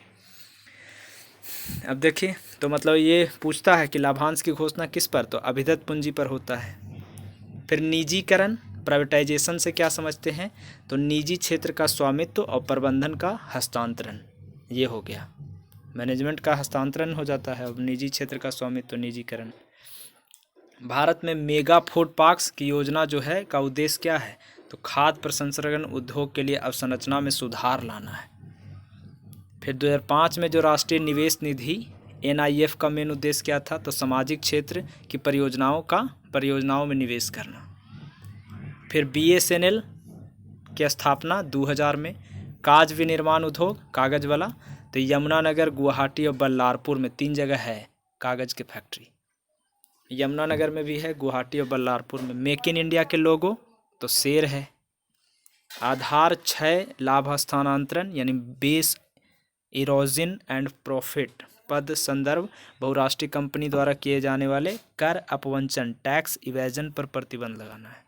अब देखिए, तो मतलब ये पूछता है कि लाभांश की घोषणा किस पर? तो अभिदत्त पूंजी पर होता है। फिर निजीकरण, प्राइवेटाइजेशन से क्या समझते हैं? तो निजी क्षेत्र का स्वामित्व और प्रबंधन का हस्तांतरण, ये हो गया। मैनेजमेंट का हस्तांतरण हो जाता है, अब निजी क्षेत्र का स्वामित्व, निजीकरण। भारत में मेगा फूड पार्क्स की योजना जो है का उद्देश्य क्या है? तो खाद्य प्रसंस्करण उद्योग के लिए अवसंरचना में सुधार लाना है। फिर 2005 में जो राष्ट्रीय निवेश निधि NIF का मेन उद्देश्य क्या था? तो सामाजिक क्षेत्र की परियोजनाओं में निवेश करना। फिर BSNL की स्थापना 2000 में। कागज विनिर्माण उद्योग, कागज वाला, तो यमुनानगर, गुवाहाटी और बल्लारपुर में 3 जगह है कागज की फैक्ट्री। यमुनानगर में भी है, गुवाहाटी और बल्लारपुर में। मेक इन इंडिया के लोगो, तो शेर है। आधार 6 लाभ हस्तांतरण यानी बेस इरोजन एंड प्रॉफिट पद संदर्भ बहुराष्ट्रीय कंपनी द्वारा किए जाने वाले कर अपवंचन, टैक्स इवेजन पर प्रतिबंध लगाना है।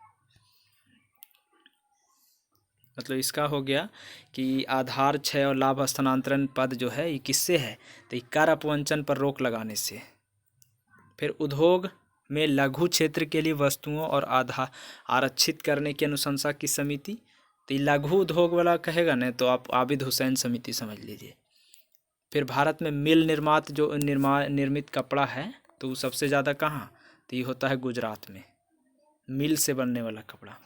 मतलब इसका हो गया कि आधार 6 और लाभ हस्तांतरण पद जो है ये किससे है? तो ये कर अपवंचन पर रोक लगाने से। फिर उद्योग में लघु क्षेत्र के लिए वस्तुओं और आधार आरक्षित करने की अनुशंसा की समिति, तो ये लघु उद्योग वाला कहेगा ना तो आप आबिद हुसैन समिति समझ लीजिए। फिर भारत में मिल निर्मात जो निर्मित कपड़ा है तो वो सबसे ज़्यादा कहाँ? तो ये होता है गुजरात में, मिल से बनने वाला कपड़ा।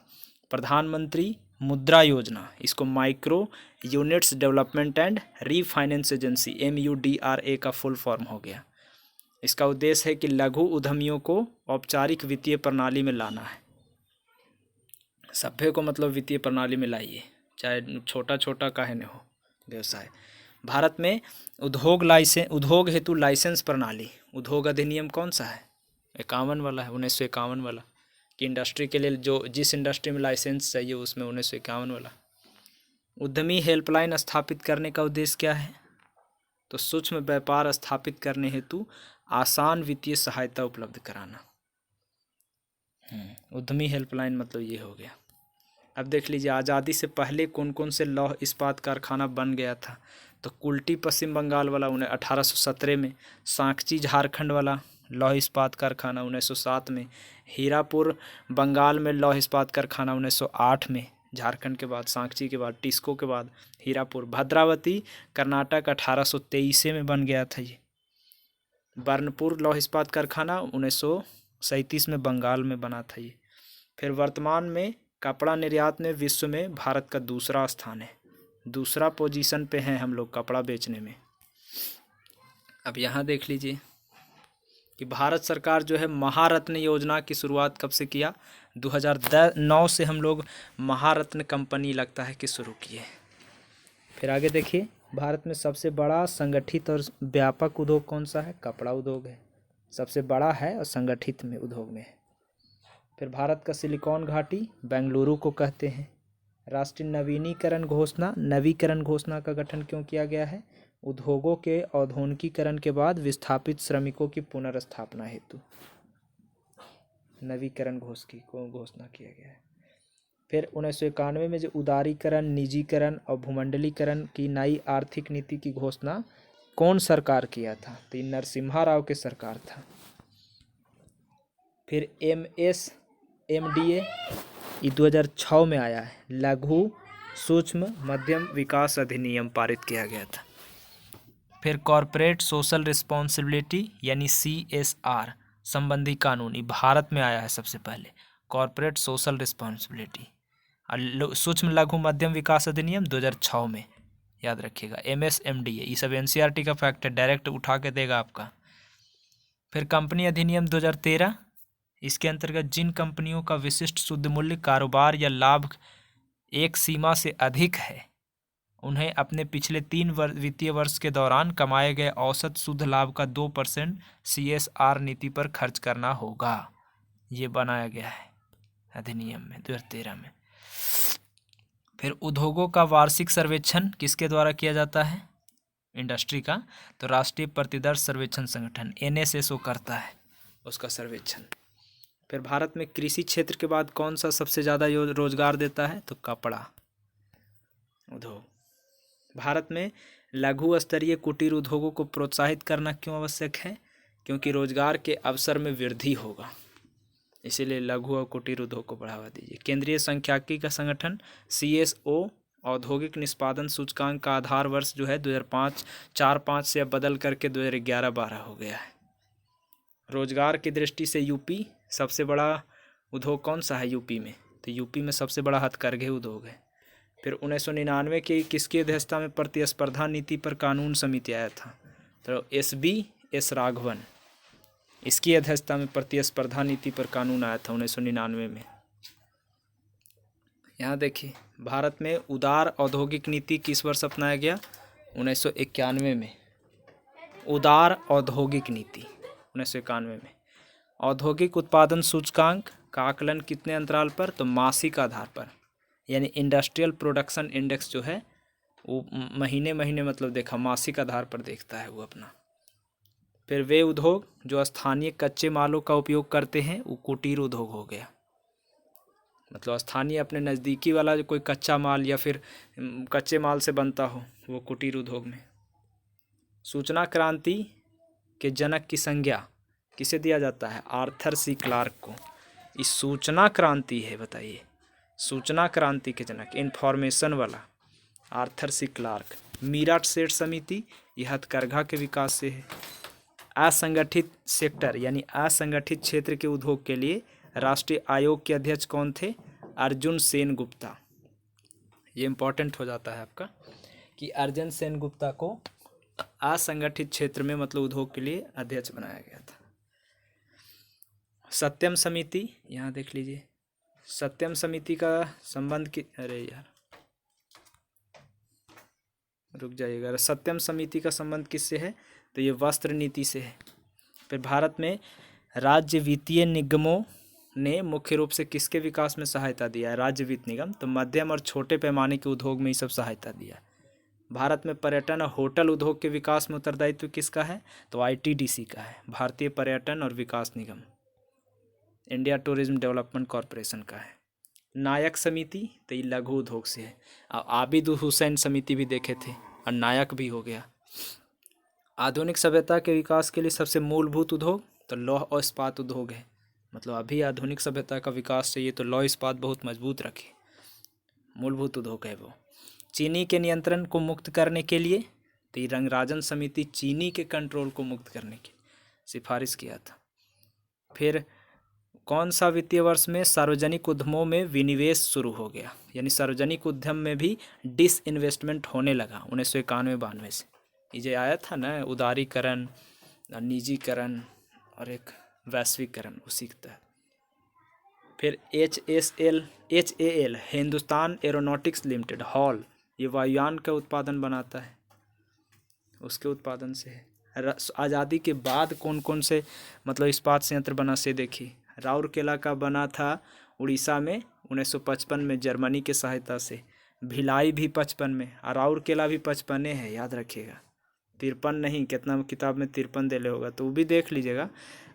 प्रधानमंत्री मुद्रा योजना, इसको micro units development and refinance agency MUDRA का फुल फॉर्म हो गया। इसका उद्देश्य है कि लघु उद्यमियों को औपचारिक वित्तीय प्रणाली में लाना है। सभ्य को मतलब वित्तीय प्रणाली में लाइए, चाहे छोटा छोटा काहे न हो व्यवसाय। भारत में उद्योग हेतु लाइसेंस प्रणाली, उद्योग अधिनियम कौन सा है? 51 वाला है, 1951 वाला, कि इंडस्ट्री के लिए जो जिस इंडस्ट्री में लाइसेंस चाहिए उसमें 1951 वाला। उद्यमी हेल्पलाइन स्थापित करने का उद्देश्य क्या है? तो सूक्ष्म व्यापार स्थापित करने हेतु आसान वित्तीय सहायता उपलब्ध कराना। उद्यमी हेल्पलाइन मतलब ये हो गया। अब देख लीजिए आज़ादी से पहले कौन कौन से लौह इस्पात कारखाना बन गया था। तो कुल्टी पश्चिम बंगाल वाला 1817 में, सांकची झारखंड वाला लौह इस्पात कारखाना 1907 में, हीरापुर बंगाल में लौह इस्पात कारखाना 1908 में, झारखंड के बाद सांकची के बाद टिस्को के बाद हीरापुर, भद्रावती कर्नाटक 1823 में बन गया था ये, बर्नपुर लौह इस्पात कारखाना 1937 में बंगाल में बना था ये। फिर वर्तमान में कपड़ा निर्यात में विश्व में भारत का दूसरा स्थान है, दूसरा पोजीशन पे हैं हम लोग कपड़ा बेचने में। अब यहाँ देख लीजिए कि भारत सरकार जो है महारत्न योजना की शुरुआत कब से किया, 2009 से हम लोग महारत्न कंपनी लगता है कि शुरू किए। फिर आगे देखिए भारत में सबसे बड़ा संगठित और व्यापक उद्योग कौन सा है, कपड़ा उद्योग है, सबसे बड़ा है और संगठित में उद्योग में है। फिर भारत का सिलिकॉन घाटी बेंगलुरु को कहते हैं। राष्ट्रीय नवीकरण घोषणा का गठन क्यों किया गया है, उद्योगों के औद्योगिकीकरण के बाद विस्थापित श्रमिकों की पुनर्स्थापना हेतु नवीकरण घोषणा किया गया है। फिर 1991 में जो उदारीकरण, निजीकरण और भूमंडलीकरण की नई आर्थिक नीति की घोषणा कौन सरकार किया था, तो ये नरसिम्हा राव के सरकार था। फिर MSMDA ये 2006 में आया है, लघु सूक्ष्म मध्यम विकास अधिनियम पारित किया गया था। फिर कॉरपोरेट सोशल रिस्पॉन्सिबिलिटी यानी CSR संबंधी कानून भारत में आया है सबसे पहले, कॉरपोरेट सोशल रिस्पॉन्सिबिलिटी। और सूक्ष्म लघु मध्यम विकास अधिनियम 2006 में, याद रखिएगा। MSMDA ये सब NCERT का फैक्ट है, डायरेक्ट उठा के देगा आपका। फिर कंपनी अधिनियम 2013, इसके अंतर्गत जिन कंपनियों का विशिष्ट शुद्ध मूल्य कारोबार या लाभ एक सीमा से अधिक है उन्हें अपने पिछले 3 वित्तीय वर्ष के दौरान कमाए गए औसत शुद्ध लाभ का 2% CSR नीति पर खर्च करना होगा। ये बनाया गया है अधिनियम में 2013 में। फिर उद्योगों का वार्षिक सर्वेक्षण किसके द्वारा किया जाता है, इंडस्ट्री का, तो राष्ट्रीय प्रतिदर्श सर्वेक्षण संगठन NSSO करता है उसका सर्वेक्षण। फिर भारत में कृषि क्षेत्र के बाद कौन सा सबसे ज़्यादा रोजगार देता है, तो कपड़ा उद्योग। भारत में लघु स्तरीय कुटीर उद्योगों को प्रोत्साहित करना क्यों आवश्यक है, क्योंकि रोजगार के अवसर में वृद्धि होगा, इसीलिए लघु और कुटीर उद्योग को बढ़ावा दीजिए। केंद्रीय सांख्यिकी का संगठन CSO औद्योगिक निष्पादन सूचकांक का आधार वर्ष जो है 2005 से अब बदल करके 2011-12 हो गया है। रोजगार की दृष्टि से यूपी सबसे बड़ा उद्योग कौन सा है यूपी में, तो यूपी में सबसे बड़ा हथकरघे उद्योग है। फिर 1999 की किसकी अध्यक्षता में प्रतिस्पर्धा नीति पर कानून समिति आया था, तो SBS राघवन, इसकी अध्यक्षता में प्रतिस्पर्धा नीति पर कानून आया था 1999 में। यहाँ देखिए भारत में उदार औद्योगिक नीति किस वर्ष अपनाया गया, 1991 में। उदार औद्योगिक नीति 1991 में। औद्योगिक उत्पादन सूचकांक का आकलन कितने अंतराल पर, तो मासिक आधार पर, यानी इंडस्ट्रियल प्रोडक्शन इंडेक्स जो है वो महीने मतलब देखा मासिक आधार पर देखता है वो अपना। फिर वे उद्योग जो स्थानीय कच्चे मालों का उपयोग करते हैं वो कुटीर उद्योग हो गया, मतलब स्थानीय अपने नज़दीकी वाला जो कोई कच्चा माल या फिर कच्चे माल से बनता हो वो कुटीर उद्योग में। सूचना क्रांति के जनक की संज्ञा किसे दिया जाता है, आर्थर सी क्लार्क को। इस सूचना क्रांति है, बताइए, सूचना क्रांति के जनक इंफॉर्मेशन वाला आर्थर सी क्लार्क। मीरठ सेठ समिति यह हथकरघा के विकास से है। असंगठित सेक्टर यानी असंगठित क्षेत्र के उद्योग के लिए राष्ट्रीय आयोग के अध्यक्ष कौन थे, अर्जुन सेन गुप्ता। ये इम्पोर्टेंट हो जाता है आपका कि अर्जुन सेन गुप्ता को असंगठित क्षेत्र में मतलब उद्योग के लिए अध्यक्ष बनाया गया था। सत्यम समिति, यहाँ देख लीजिए, सत्यम समिति का संबंध अरे यार रुक जाइएगा, सत्यम समिति का संबंध किससे है, तो ये वस्त्र नीति से है। फिर भारत में राज्य वित्तीय निगमों ने मुख्य रूप से किसके विकास में सहायता दिया है, राज्य वित्त निगम, तो मध्यम और छोटे पैमाने के उद्योग में ही सब सहायता दिया। भारत में पर्यटन और होटल उद्योग के विकास में उत्तरदायित्व किसका है, तो ITDC का है, भारतीय पर्यटन और विकास निगम, इंडिया टूरिज्म डेवलपमेंट कॉरपोरेशन का है। नायक समिति तो ये लघु उद्योग से है। आबिद हुसैन समिति भी देखे थे और नायक भी हो गया। आधुनिक सभ्यता के विकास के लिए सबसे मूलभूत उद्योग तो लौह और इस्पात उद्योग है। मतलब अभी आधुनिक सभ्यता का विकास चाहिए तो लौह इस्पात बहुत मजबूत रखे, मूलभूत उद्योग है वो। चीनी के नियंत्रण को मुक्त करने के लिए तो ये रंगराजन समिति चीनी के कंट्रोल को मुक्त करने की सिफारिश किया था। फिर कौन सा वित्तीय वर्ष में सार्वजनिक उद्यमों में विनिवेश शुरू हो गया, यानी सार्वजनिक उद्यम में भी डिसइन्वेस्टमेंट होने लगा 1991-92 से। ये जो आया था ना उदारीकरण और निजीकरण और एक वैश्वीकरण, उसी के तहत। फिर HAL Hindustan aeronautics limited hall, ये वायुयान का उत्पादन बनाता है, उसके उत्पादन से है। आज़ादी के बाद कौन कौन से मतलब इस्पात संयंत्र बना से देखिए। राउरकेला का बना था उड़ीसा में 1955 में जर्मनी के सहायता से। भिलाई भी 55 में और राउरकेला भी 55 है, याद रखिएगा। 53 नहीं, कितना किताब में 53 देले होगा तो वो भी देख लीजिएगा।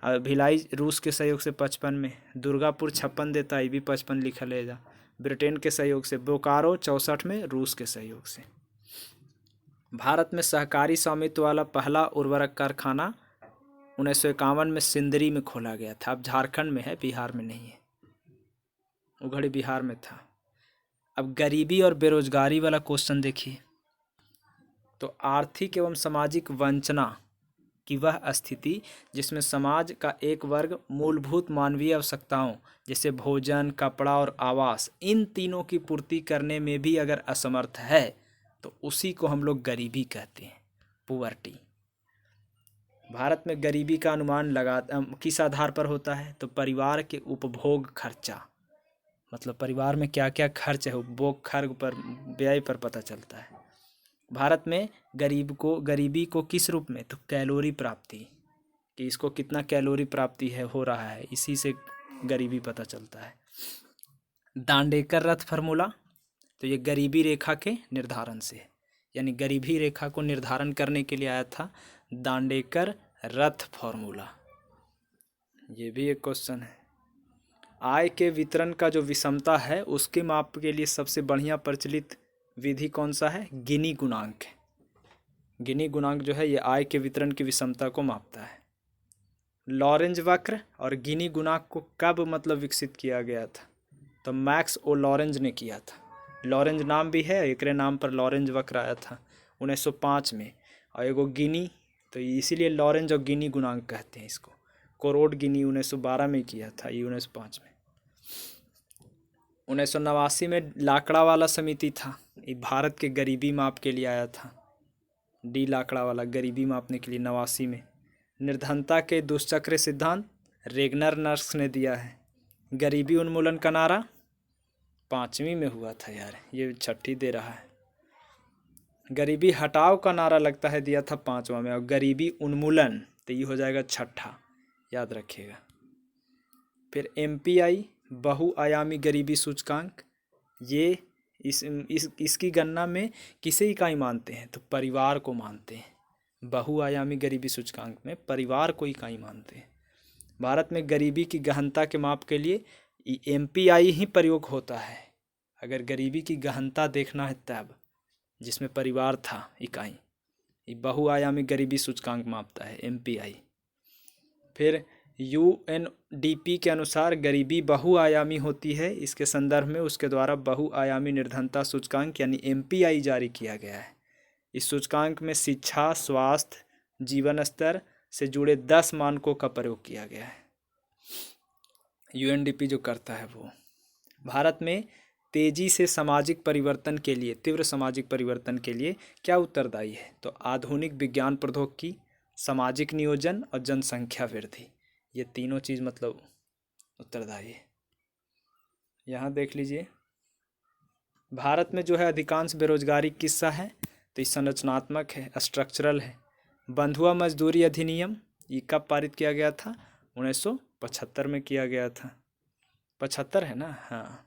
और भिलाई रूस के सहयोग से 55 में। दुर्गापुर 56 देता है, ये भी 55 लिखा लेगा। ब्रिटेन के सहयोग से। बोकारो 64 में रूस के सहयोग से। भारत में सहकारी स्वामित्व वाला पहला उर्वरक कारखाना 1951 में सिंदरी में खोला गया था। अब झारखंड में है, बिहार में नहीं है। उघड़ी बिहार में था। अब गरीबी और बेरोजगारी वाला क्वेश्चन देखिए। तो आर्थिक एवं सामाजिक वंचना की वह स्थिति जिसमें समाज का एक वर्ग मूलभूत मानवीय आवश्यकताओं जैसे भोजन, कपड़ा और आवास, इन तीनों की पूर्ति करने में भी अगर असमर्थ है तो उसी को हम लोग गरीबी कहते हैं, पुअर्टी। भारत में गरीबी का अनुमान किस आधार पर होता है तो परिवार के उपभोग खर्चा, मतलब परिवार में क्या क्या खर्च है उपभोग खर्च पर, व्यय पर पता चलता है। भारत में गरीबी को किस रूप में तो कैलोरी प्राप्ति, कि इसको कितना कैलोरी प्राप्ति है हो रहा है, इसी से गरीबी पता चलता है। दांडेकर रथ फार्मूला तो ये गरीबी रेखा के निर्धारण से, यानी गरीबी रेखा को निर्धारण करने के लिए आया था दांडेकर रथ फार्मूला। ये भी एक क्वेश्चन है। आय के वितरण का जो विषमता है उसके माप के लिए सबसे बढ़िया प्रचलित विधि कौन सा है, गिनी गुणांक है। गिनी गुणांक जो है ये आय के वितरण की विषमता को मापता है। लॉरेंज वक्र और गिनी गुणांक को कब मतलब विकसित किया गया था तो मैक्स ओ लॉरेंज ने किया था। लॉरेंज नाम भी है, एकरे नाम पर लॉरेंज वक्र आया था 1905 में। और एगो गिनी तो इसीलिए लॉरेंज और गिनी गुणांक कहते हैं इसको। करोड़ गिनी 1912 में किया था, ये 1905 में। 1989 में लाकड़ा वाला समिति था, ये भारत के गरीबी माप के लिए आया था। डी लाकड़ा वाला गरीबी मापने के लिए 89 में। निर्धनता के दुष्चक्र सिद्धांत रेगनर नर्स ने दिया है। गरीबी उन्मूलन का नारा 5वीं में हुआ था यार, ये 6ठी दे रहा है। गरीबी हटाओ का नारा लगता है दिया था 5वां में, और गरीबी उन्मूलन तो ये हो जाएगा 6ठा, याद रखिएगा। फिर MPI बहुआयामी गरीबी सूचकांक, ये इसकी गणना में किसे इकाई मानते हैं तो परिवार को मानते हैं। बहुआयामी गरीबी सूचकांक में परिवार को इकाई मानते हैं। भारत में गरीबी की गहनता के माप के लिए MPI ही प्रयोग होता है। अगर गरीबी की गहनता देखना है तब, जिसमें परिवार था इकाई, ये बहुआयामी गरीबी सूचकांक मापता है MPI। फिर UNDP के अनुसार गरीबी बहुआयामी होती है। इसके संदर्भ में उसके द्वारा बहुआयामी निर्धनता सूचकांक यानी MPI जारी किया गया है। इस सूचकांक में शिक्षा, स्वास्थ्य, जीवन स्तर से जुड़े 10 मानकों का प्रयोग किया गया है। UNDP जो करता है वो। भारत में तेजी से सामाजिक परिवर्तन के लिए, तीव्र सामाजिक परिवर्तन के लिए क्या उत्तरदायी है तो आधुनिक विज्ञान प्रौद्योगिकी, सामाजिक नियोजन और जनसंख्या वृद्धि, ये तीनों चीज़ मतलब उत्तरदायी है। यहाँ देख लीजिए भारत में जो है अधिकांश बेरोजगारी किस्सा है तो ये संरचनात्मक है, स्ट्रक्चरल है। बंधुआ मजदूरी अधिनियम ये कब पारित किया गया था 1975 में किया गया था। 75 है ना, हाँ।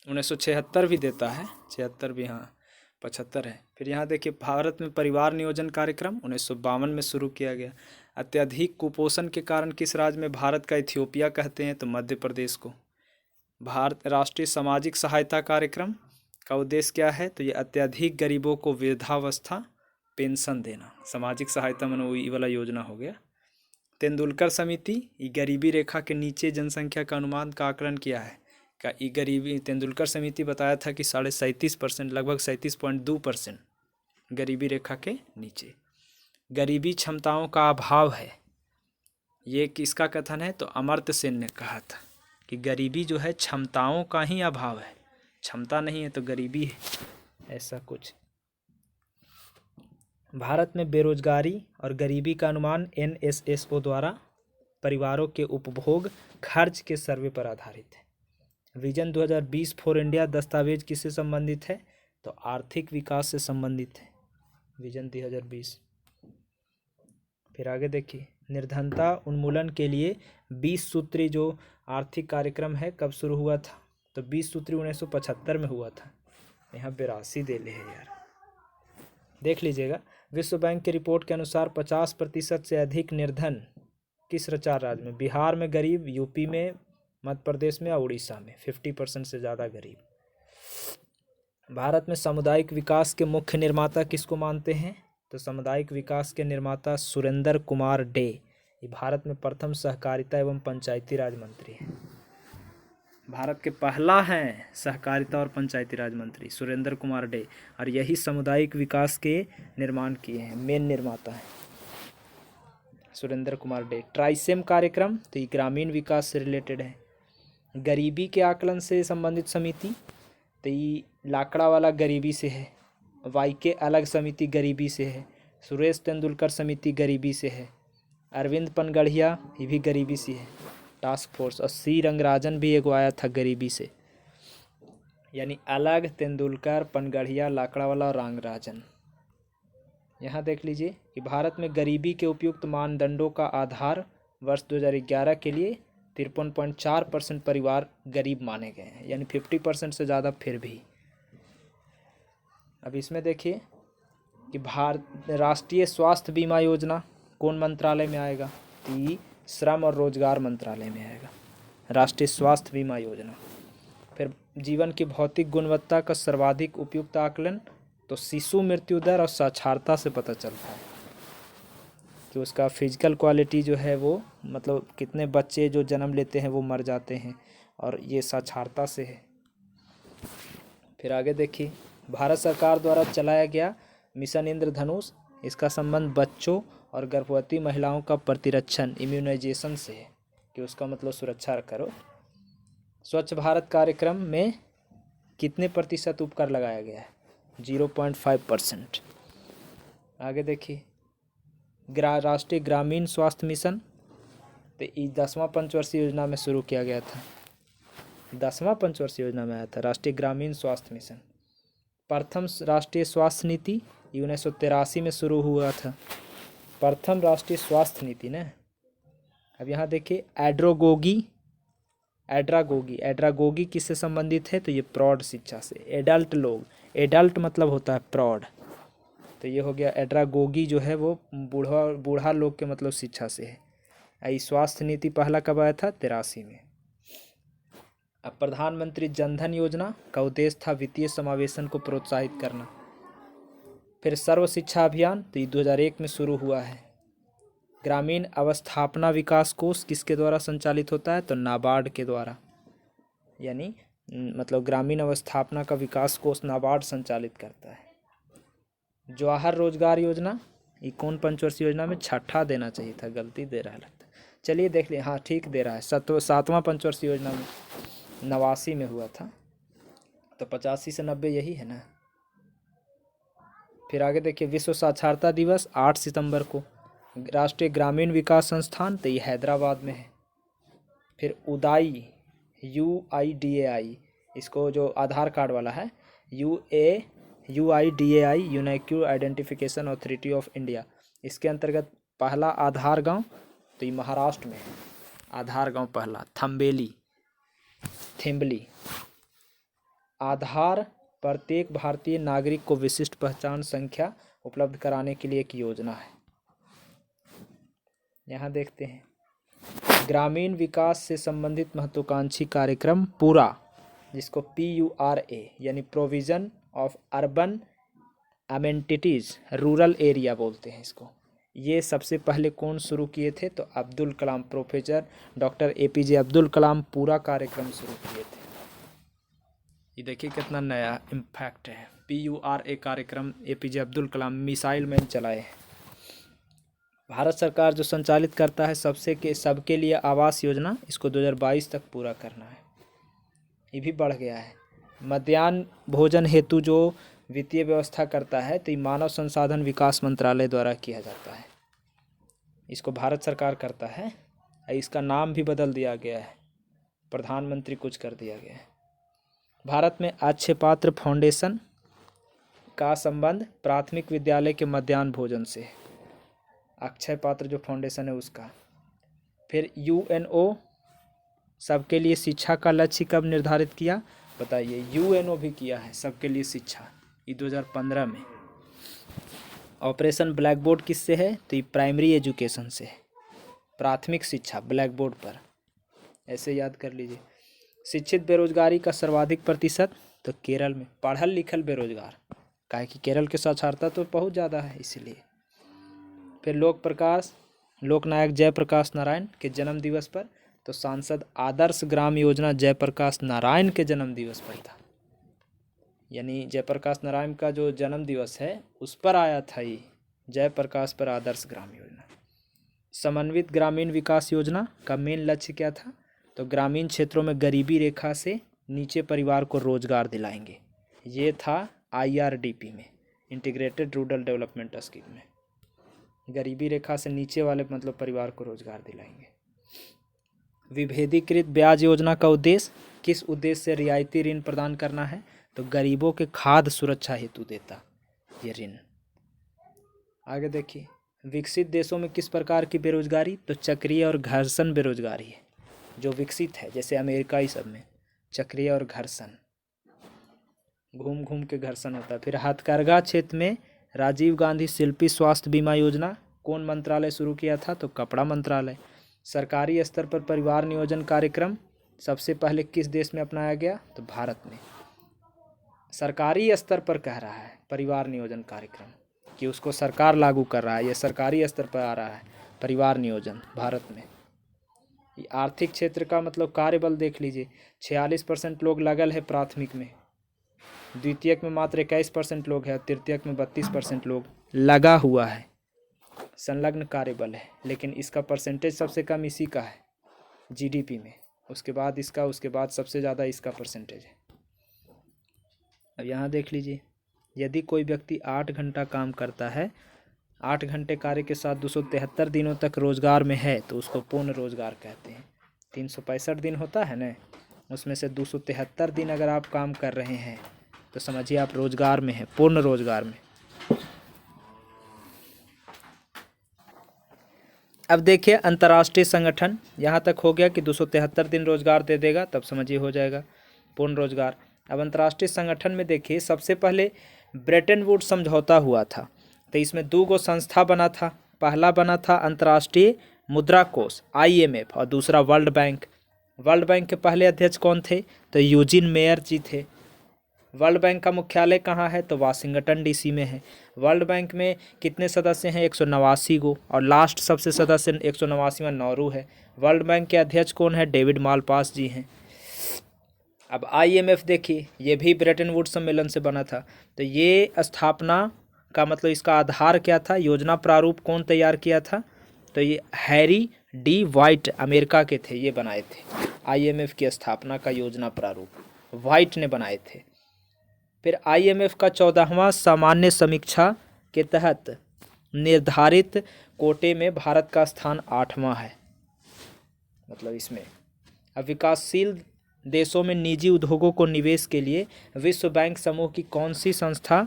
1976 भी देता है, 76 भी, हाँ 75 है। फिर यहाँ देखिए भारत में परिवार नियोजन कार्यक्रम 1952 में शुरू किया गया। अत्यधिक कुपोषण के कारण किस राज्य में भारत का इथियोपिया कहते हैं तो मध्य प्रदेश को। भारत राष्ट्रीय सामाजिक सहायता कार्यक्रम का उद्देश्य क्या है, तो ये अत्यधिक गरीबों को वृद्धावस्था पेंशन देना, सामाजिक सहायता में वही वाला योजना हो गया। तेंदुलकर समिति, ये गरीबी रेखा के नीचे जनसंख्या का अनुमान का आकलन किया है। का ये गरीबी, तेंदुलकर समिति बताया था कि 37.5%, लगभग 37.2% गरीबी रेखा के नीचे। गरीबी क्षमताओं का अभाव है, ये किसका कथन है, तो अमर्त्य सेन ने कहा था कि गरीबी जो है क्षमताओं का ही अभाव है, क्षमता नहीं है तो गरीबी है, ऐसा कुछ। भारत में बेरोजगारी और गरीबी का अनुमान NSSO द्वारा परिवारों के उपभोग खर्च के सर्वे पर आधारित है। विजन 2020 फॉर इंडिया दस्तावेज किससे संबंधित है, तो आर्थिक विकास से संबंधित है, विजन 2020। फिर आगे देखिए, निर्धनता उन्मूलन के लिए 20 सूत्री जो आर्थिक कार्यक्रम है कब शुरू हुआ था, तो 20 सूत्री 1975 में हुआ था। यहाँ 82 दे ले है यार, देख लीजिएगा। विश्व बैंक की रिपोर्ट के अनुसार 50% से अधिक निर्धन किस 4 राज्य में, बिहार में गरीब, यूपी में, मध्य प्रदेश में और उड़ीसा में 50% से ज़्यादा गरीब। भारत में सामुदायिक विकास के मुख्य निर्माता किसको मानते हैं, तो सामुदायिक विकास के निर्माता सुरेंद्र कुमार डे, ये भारत में प्रथम सहकारिता एवं पंचायती राज मंत्री हैं। भारत के पहला हैं सहकारिता और पंचायती राज मंत्री सुरेंद्र कुमार डे, और यही सामुदायिक विकास के निर्माण किए हैं, मेन निर्माता हैं सुरेंद्र कुमार डे। ट्राइसेम कार्यक्रम, तो ये ग्रामीण विकास से रिलेटेड है। गरीबी के आकलन से संबंधित समिति, तो ये लाकड़ा वाला गरीबी से है। YK अलग समिति गरीबी से है। सुरेश तेंदुलकर समिति गरीबी से है। अरविंद पनगढ़िया, ये भी गरीबी से है टास्क फोर्स। और C रंगराजन भी एक आया था गरीबी से, यानी अलग, तेंदुलकर, पनगढ़िया, लाकड़ावाला और रंगराजन। यहाँ देख लीजिए कि भारत में गरीबी के उपयुक्त मानदंडों का आधार वर्ष 2011 के लिए 53.4% परिवार गरीब माने गए हैं, यानी 50% से ज़्यादा। फिर भी अब इसमें देखिए कि भारत राष्ट्रीय स्वास्थ्य बीमा योजना कौन मंत्रालय में आएगा, तो ये श्रम और रोजगार मंत्रालय में आएगा, राष्ट्रीय स्वास्थ्य बीमा योजना। फिर जीवन की भौतिक गुणवत्ता का सर्वाधिक उपयुक्त आकलन, तो शिशु मृत्यु दर और साक्षरता से पता चलता है कि उसका फिजिकल क्वालिटी जो है वो, मतलब कितने बच्चे जो जन्म लेते हैं वो मर जाते हैं, और ये साक्षरता से है। फिर आगे देखिए, भारत सरकार द्वारा चलाया गया मिशन इंद्रधनुष, इसका संबंध बच्चों और गर्भवती महिलाओं का प्रतिरक्षण, इम्यूनाइजेशन से है, कि उसका मतलब सुरक्षा करो। स्वच्छ भारत कार्यक्रम में कितने प्रतिशत उपकर लगाया गया है, 0.5%। आगे देखिए, राष्ट्रीय ग्रामीण स्वास्थ्य मिशन, तो ये 10वां पंचवर्षीय योजना में शुरू किया गया था, 10वां पंचवर्षीय योजना में आया था राष्ट्रीय ग्रामीण स्वास्थ्य मिशन। प्रथम राष्ट्रीय स्वास्थ्य नीति 1983 में शुरू हुआ था, प्रथम राष्ट्रीय स्वास्थ्य नीति ना। अब यहाँ देखिए, एड्रागोगी किससे संबंधित है, तो ये प्रौढ़ शिक्षा से। एडल्ट लोग, एडल्ट मतलब होता है प्रौढ़, तो ये हो गया एड्रागोगी जो है वो बूढ़ा लोग के मतलब शिक्षा से है। आई स्वास्थ्य नीति पहला कब आया था, 83 में। अब प्रधानमंत्री जनधन योजना का उद्देश्य था वित्तीय समावेशन को प्रोत्साहित करना। फिर सर्व शिक्षा अभियान, तो ये 2001 में शुरू हुआ है। ग्रामीण अवस्थापना विकास कोष किसके द्वारा संचालित होता है, तो नाबार्ड के द्वारा, यानी मतलब ग्रामीण अवस्थापना का विकास कोष नाबार्ड संचालित करता है। जवाहर रोजगार योजना, ये कौन पंचवर्षीय योजना में, छठा देना चाहिए था, गलती दे रहा है लगता है। चलिए देख लिए, हाँ ठीक दे रहा है, 7वां पंचवर्षीय योजना में 89 में हुआ था, तो 85 से 90 यही है ना। फिर आगे देखिए, विश्व साक्षरता दिवस 8 सितंबर को। राष्ट्रीय ग्रामीण विकास संस्थान, तो ये हैदराबाद में है। फिर उदाई, UIDAI, इसको जो आधार कार्ड वाला है, UIDAI, unique identification authority of India, इसके अंतर्गत पहला आधार गांव, तो ये महाराष्ट्र में है, आधार गांव पहला, थेम्बली। आधार प्रत्येक भारतीय नागरिक को विशिष्ट पहचान संख्या उपलब्ध कराने के लिए एक योजना है। यहाँ देखते हैं, ग्रामीण विकास से संबंधित महत्वाकांक्षी कार्यक्रम पूरा, जिसको PURA यानी provision of urban amenities rural area बोलते हैं इसको, ये सबसे पहले कौन शुरू किए थे? तो Abdul Kalam, professor doctor APJ Abdul Kalam पूरा कार्यक्रम शुरू किए थे। ये देखिए कितना नया इम्पैक्ट है। PURA कार्यक्रम APJ Abdul Kalam missile man चलाए हैं। भारत सरकार जो संचालित करता है सबके लिए आवास योजना, इसको 2022 तक पूरा करना है। ये भी बढ़ गया है। मध्याह्न भोजन हेतु जो वित्तीय व्यवस्था करता है तो ये मानव संसाधन विकास मंत्रालय द्वारा किया जाता है, इसको भारत सरकार करता है। इसका नाम भी बदल दिया गया है, प्रधानमंत्री कुछ कर दिया गया है। भारत में अक्षय पात्र फाउंडेशन का संबंध प्राथमिक विद्यालय के मध्याह्न भोजन से, अक्षय पात्र जो फाउंडेशन है उसका। फिर UNO सबके लिए शिक्षा का लक्ष्य कब निर्धारित किया? बताइए। UNO भी किया है सबके लिए शिक्षा, ये 2015 में। ऑपरेशन ब्लैक बोर्ड किससे है? तो ये प्राइमरी एजुकेशन से है, प्राथमिक शिक्षा ब्लैक बोर्ड पर, ऐसे याद कर लीजिए। शिक्षित बेरोजगारी का सर्वाधिक प्रतिशत? तो केरल में, पढ़ल लिखल बेरोजगार, काहे कि केरल की साक्षरता तो बहुत ज़्यादा है इसलिए। फिर लोकनायक जयप्रकाश नारायण के जन्म दिवस पर, तो सांसद आदर्श ग्राम योजना जयप्रकाश नारायण के जन्म दिवस पर था, यानी जयप्रकाश नारायण का जो जन्म दिवस है उस पर आया था ये, जयप्रकाश पर आदर्श ग्राम योजना। समन्वित ग्रामीण विकास योजना का मेन लक्ष्य क्या था? तो ग्रामीण क्षेत्रों में गरीबी रेखा से नीचे परिवार को रोजगार दिलाएंगे, ये था IRDP में, इंटीग्रेटेड रूरल डेवलपमेंट स्कीम में। गरीबी रेखा से नीचे वाले मतलब परिवार को रोजगार दिलाएंगे। विभेदीकृत ब्याज योजना का उद्देश्य, किस उद्देश्य से रियायती ऋण प्रदान करना है? तो गरीबों के खाद्य सुरक्षा हेतु देता ये ऋण। आगे देखिए, विकसित देशों में किस प्रकार की बेरोजगारी? तो चक्रीय और घर्षण बेरोजगारी है जो विकसित है, जैसे अमेरिका ही सब में चक्रीय और घर्षण, घूम घूम के घर्षण होता है। फिर हथकरघा क्षेत्र में राजीव गांधी शिल्पी स्वास्थ्य बीमा योजना कौन मंत्रालय शुरू किया था? तो कपड़ा मंत्रालय। सरकारी स्तर पर परिवार नियोजन कार्यक्रम सबसे पहले किस देश में अपनाया गया? तो भारत में। सरकारी स्तर पर कह रहा है परिवार नियोजन कार्यक्रम कि उसको सरकार लागू कर रहा है, ये सरकारी स्तर पर आ रहा है परिवार नियोजन भारत में। आर्थिक क्षेत्र का मतलब कार्यबल देख लीजिए, 46% लोग लगल है प्राथमिक में, द्वितीयक में मात्र 21% लोग है, तृतीयक में 32% लोग लगा हुआ है, संलग्न कार्यबल है। लेकिन इसका परसेंटेज सबसे कम इसी का है GDP में, उसके बाद इसका, उसके बाद सबसे ज़्यादा इसका परसेंटेज है। अब यहाँ देख लीजिए, यदि कोई व्यक्ति 8 घंटा काम करता है, 8 घंटे कार्य के साथ 273 दिनों तक रोजगार में है तो उसको पूर्ण रोजगार कहते हैं। 365 दिन होता है ना, उसमें से 273 दिन अगर आप काम कर रहे हैं तो समझिए आप रोजगार में हैं, पूर्ण रोजगार में। अब देखिए अंतर्राष्ट्रीय संगठन, यहाँ तक हो गया कि 273 दिन रोजगार दे देगा, तब समझिए हो जाएगा पूर्ण रोजगार। अब अंतर्राष्ट्रीय संगठन में देखिए, सबसे पहले ब्रेटन वुड्स समझौता हुआ था, तो इसमें 2 संस्था बना था। पहला बना था अंतर्राष्ट्रीय मुद्रा कोष IMF और दूसरा वर्ल्ड बैंक। वर्ल्ड बैंक के पहले अध्यक्ष कौन थे? तो यूजिन मेयर जी थे। वर्ल्ड बैंक का मुख्यालय कहाँ है? तो वाशिंगटन DC में है। वर्ल्ड बैंक में कितने सदस्य हैं? 189 गो, और लास्ट सबसे सदस्य 189वां नौरू है। वर्ल्ड बैंक के अध्यक्ष कौन है? डेविड मालपास जी हैं। अब IMF देखिए, ये भी ब्रेटन वुड्स सम्मेलन से बना था, तो ये स्थापना का मतलब इसका आधार क्या था? योजना प्रारूप कौन तैयार किया था? तो ये हैरी D वाइट अमेरिका के थे, ये बनाए थे IMF की स्थापना का योजना प्रारूप, वाइट ने बनाए थे। फिर IMF का 14वां सामान्य समीक्षा के तहत निर्धारित कोटे में भारत का स्थान 8वां है, मतलब इसमें। अब विकासशील देशों में निजी उद्योगों को निवेश के लिए विश्व बैंक समूह की कौन सी संस्था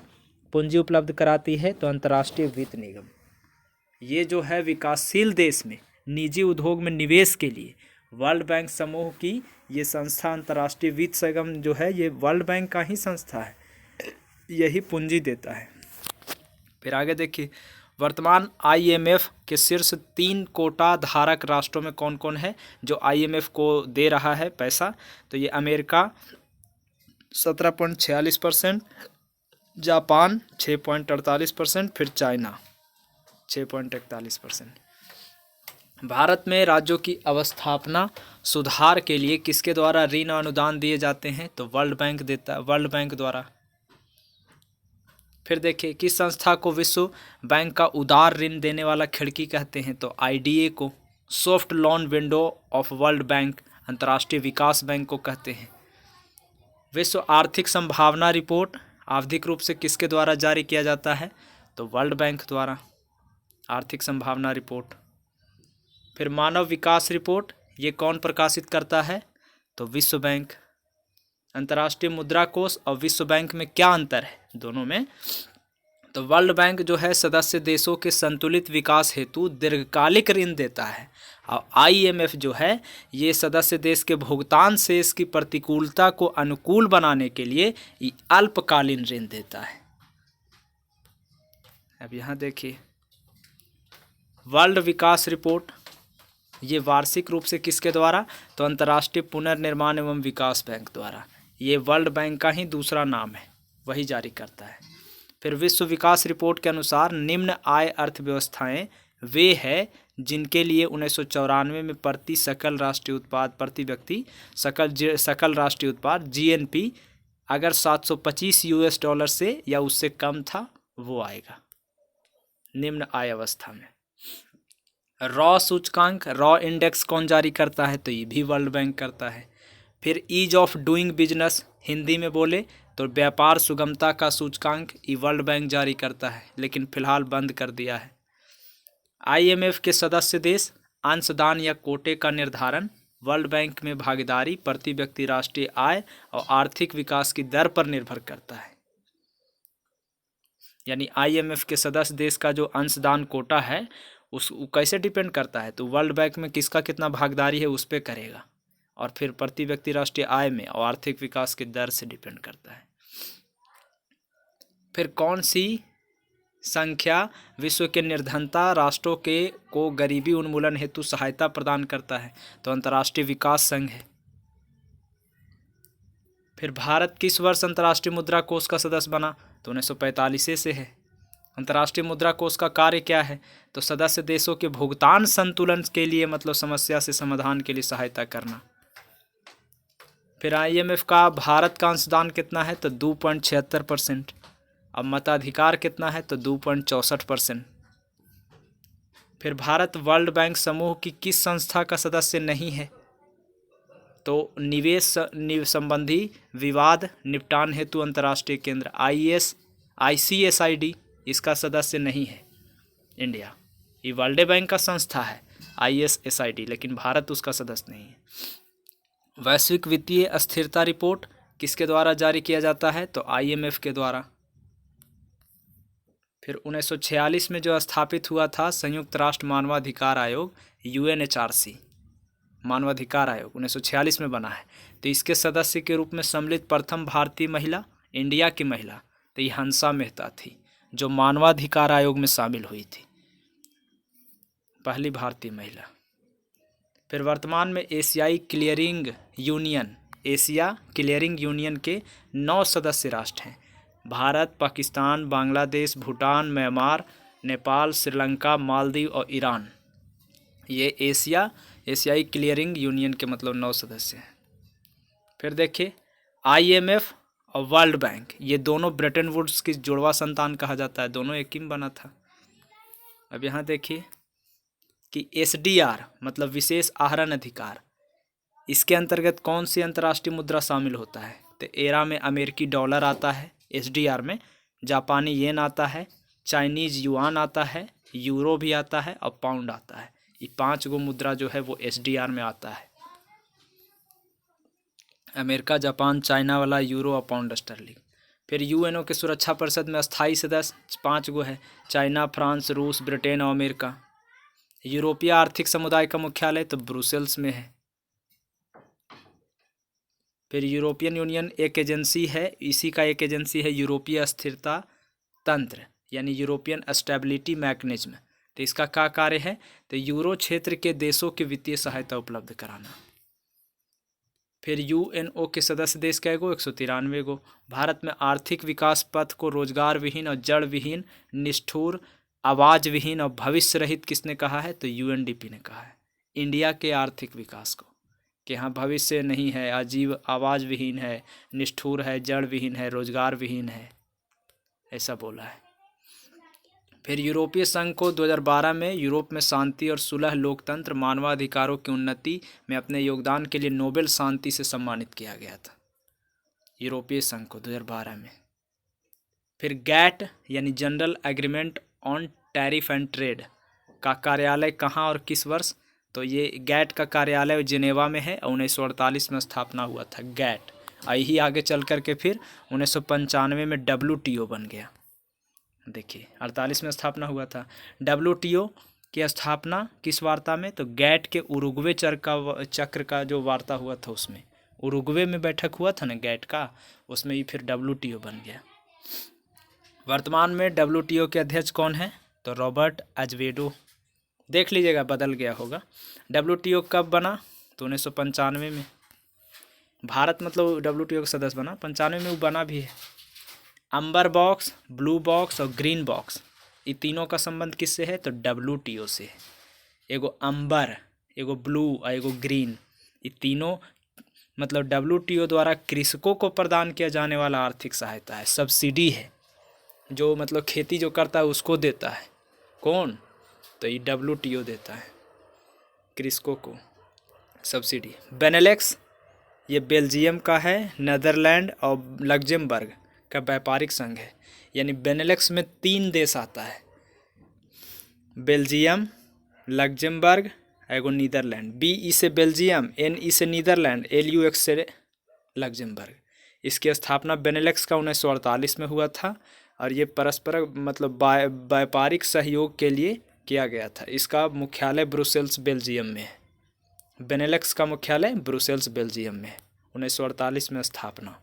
पूंजी उपलब्ध कराती है? तो अंतर्राष्ट्रीय वित्त निगम। ये जो है विकासशील देश में निजी उद्योग में निवेश के लिए वर्ल्ड बैंक समूह की ये संस्था, अंतर्राष्ट्रीय वित्त निगम जो है ये वर्ल्ड बैंक का ही संस्था है, यही पूंजी देता है। फिर आगे देखिए, वर्तमान IMF के शीर्ष 3 कोटा धारक राष्ट्रों में कौन कौन है जो IMF को दे रहा है पैसा? तो ये अमेरिका 17.46%, जापान 6.48%, फिर चाइना 6.41%। भारत में राज्यों की अवस्थापना सुधार के लिए किसके द्वारा ऋण अनुदान दिए जाते हैं? तो वर्ल्ड बैंक देता है, वर्ल्ड बैंक द्वारा। फिर देखिए, किस संस्था को विश्व बैंक का उदार ऋण देने वाला खिड़की कहते हैं? तो IDA को। Soft loan window of world bank अंतर्राष्ट्रीय विकास बैंक को कहते हैं। विश्व आर्थिक संभावना रिपोर्ट आवधिक रूप से किसके द्वारा जारी किया जाता है? तो वर्ल्ड बैंक द्वारा आर्थिक संभावना रिपोर्ट। फिर मानव विकास रिपोर्ट, ये कौन प्रकाशित करता है? तो विश्व बैंक। अंतर्राष्ट्रीय मुद्रा कोष और विश्व बैंक में क्या अंतर है दोनों में? तो वर्ल्ड बैंक जो है सदस्य देशों के संतुलित विकास हेतु दीर्घकालिक ऋण देता है, और IMF जो है ये सदस्य देश के भुगतान शेष की प्रतिकूलता को अनुकूल बनाने के लिए अल्पकालीन ऋण देता है। अब यहाँ देखिए, वर्ल्ड विकास रिपोर्ट ये वार्षिक रूप से किसके द्वारा? तो अंतर्राष्ट्रीय पुनर्निर्माण एवं विकास बैंक द्वारा। ये वर्ल्ड बैंक का ही दूसरा नाम है, वही जारी करता है। फिर विश्व विकास रिपोर्ट के अनुसार निम्न आय अर्थव्यवस्थाएं वे हैं जिनके लिए 1994 में प्रति सकल राष्ट्रीय उत्पाद प्रति व्यक्ति सकल राष्ट्रीय उत्पाद GNP अगर $725 से या उससे कम था वो आएगा निम्न आय अवस्था में। रॉ सूचकांक, रॉ इंडेक्स कौन जारी करता है? तो ये भी वर्ल्ड बैंक करता है। फिर ease of doing business, Hindi में बोले तो व्यापार सुगमता का सूचकांक ये वर्ल्ड बैंक जारी करता है, लेकिन फिलहाल बंद कर दिया है। IMF के सदस्य देश अंशदान या कोटे का निर्धारण, वर्ल्ड बैंक में भागीदारी प्रति व्यक्ति राष्ट्रीय आय और आर्थिक विकास की दर पर निर्भर करता है। यानी IMF के सदस्य देश का जो अंशदान कोटा है उस कैसे डिपेंड करता है? तो वर्ल्ड बैंक में किसका कितना भागीदारी है उस पर करेगा, और फिर प्रति व्यक्ति राष्ट्रीय आय में और आर्थिक विकास की दर से डिपेंड करता है। फिर कौन सी संख्या विश्व के निर्धनता राष्ट्रों के को गरीबी उन्मूलन हेतु सहायता प्रदान करता है? तो अंतर्राष्ट्रीय विकास संघ है। फिर भारत किस वर्ष अंतर्राष्ट्रीय मुद्रा कोष का सदस्य बना? तो 1945 से है। अंतर्राष्ट्रीय मुद्रा कोष का कार्य क्या है? तो सदस्य देशों के भुगतान संतुलन के लिए, मतलब समस्या से समाधान के लिए सहायता करना। फिर IMF का भारत का अंशदान कितना है? तो 2.76%। अब मताधिकार कितना है? तो 2.64%। फिर भारत वर्ल्ड बैंक समूह की किस संस्था का सदस्य नहीं है? तो निवेश संबंधी विवाद निपटान हेतु अंतर्राष्ट्रीय केंद्र ICSID इसका सदस्य नहीं है इंडिया। ये वर्ल्ड बैंक का संस्था है ICSID, लेकिन भारत उसका सदस्य नहीं है। वैश्विक वित्तीय अस्थिरता रिपोर्ट किसके द्वारा जारी किया जाता है? तो IMF के द्वारा। फिर 1946 में जो स्थापित हुआ था संयुक्त राष्ट्र मानवाधिकार आयोग UNHRC, मानवाधिकार आयोग 1946 में बना है, तो इसके सदस्य के रूप में सम्मिलित प्रथम भारतीय महिला, इंडिया की महिला, तो ये हंसा मेहता थी जो मानवाधिकार आयोग में शामिल हुई थी, पहली भारतीय महिला। फिर वर्तमान में एशिया क्लियरिंग यूनियन के 9 सदस्य राष्ट्र हैं। भारत, पाकिस्तान, बांग्लादेश, भूटान, म्यांमार, नेपाल, श्रीलंका, मालदीव और ईरान। ये एशियाई क्लियरिंग यूनियन के मतलब 9 सदस्य हैं। फिर देखिए, IMF और वर्ल्ड बैंक ये दोनों ब्रेटन वुड्स की जुड़वा संतान कहा जाता है, दोनों एक ही में बना था। अब यहाँ देखिए कि SDR मतलब विशेष आहरण अधिकार, इसके अंतर्गत कौन सी अंतर्राष्ट्रीय मुद्रा शामिल होता है? तो एरा में अमेरिकी डॉलर आता है, SDR में जापानी येन आता है, चाइनीज युआन आता है, यूरो भी आता है और पाउंड आता है। ये 5 गो मुद्रा जो है वो SDR में आता है। अमेरिका, जापान, चाइना वाला यूरो और पाउंड स्टर्लिंग। फिर UNO के सुरक्षा परिषद में स्थायी सदस्य 5 गो है, चाइना, फ्रांस, रूस, ब्रिटेन और अमेरिका। यूरोपीय आर्थिक समुदाय का मुख्यालय तो ब्रुसेल्स में है। फिर यूरोपियन यूनियन एक एजेंसी है, इसी का एक एजेंसी है यूरोपीय स्थिरता तंत्र, यानी यूरोपियन स्टेबिलिटी मैकेनिज्म। तो इसका क्या कार्य है? तो यूरो क्षेत्र के देशों की वित्तीय सहायता उपलब्ध कराना। फिर यूएनओ के सदस्य देश कै गो? 193 गो। भारत में आर्थिक विकास पथ को रोजगार विहीन और जड़ विहीन, निष्ठुर, आवाज विहीन और भविष्य रहित किसने कहा है? तो यूएनडीपी ने कहा है इंडिया के आर्थिक विकास को, कि हाँ भविष्य नहीं है, अजीब आवाज विहीन है, निष्ठुर है, जड़ विहीन है, रोजगार विहीन है, ऐसा बोला है। फिर यूरोपीय संघ को 2012 में यूरोप में शांति और सुलह, लोकतंत्र, मानवाधिकारों की उन्नति में अपने योगदान के लिए नोबेल शांति से सम्मानित किया गया था, यूरोपीय संघ को 2012 में। फिर गैट यानी general agreement on tariff and trade का कार्यालय कहाँ और किस वर्ष? तो ये गैट का कार्यालय जिनेवा में है और 1948 में स्थापना हुआ था गैट। यही आगे चल करके फिर 1995 में WTO बन गया। देखिए 48 में स्थापना हुआ था। WTO की स्थापना किस वार्ता में? तो गैट के उरुग्वे चक्र का जो वार्ता हुआ था उसमें, उरुग्वे में बैठक हुआ था ना गैट का, उसमें ही फिर WTO बन गया। वर्तमान में WTO के अध्यक्ष कौन है? तो रॉबर्ट अजवेडो। देख लीजिएगा बदल गया होगा। WTO कब बना? तो 1995 में। भारत मतलब WTO का सदस्य बना, 95 में वो बना भी है। अंबर बॉक्स, ब्लू बॉक्स और ग्रीन बॉक्स, ये तीनों का संबंध किससे है? तो WTO से है। एगो अंबर, एगो ब्लू और एगो ग्रीन, ये तीनों मतलब WTO द्वारा कृषकों को प्रदान किया जाने वाला आर्थिक सहायता है, सब्सिडी है, जो मतलब खेती जो करता है उसको देता है। कौन? तो ये WTO देता है कृषकों को सब्सिडी। बेनेलेक्स ये बेल्जियम का है, नीदरलैंड और लग्जमबर्ग का व्यापारिक संघ है। यानी बेनेलेक्स में 3 देश आता है, बेल्जियम, लग्जमबर्ग, एगो नीदरलैंड। BE से बेल्जियम, NE से नीदरलैंड, LUX से लग्जमबर्ग। इसकी स्थापना बेनेलेक्स का 1948 में हुआ था और ये परस्पर मतलब व्यापारिक सहयोग के लिए किया गया था। इसका मुख्यालय ब्रुसेल्स बेल्जियम में है। बेनेलेक्स का मुख्यालय ब्रुसेल्स बेल्जियम में है। 1948 में स्थापना।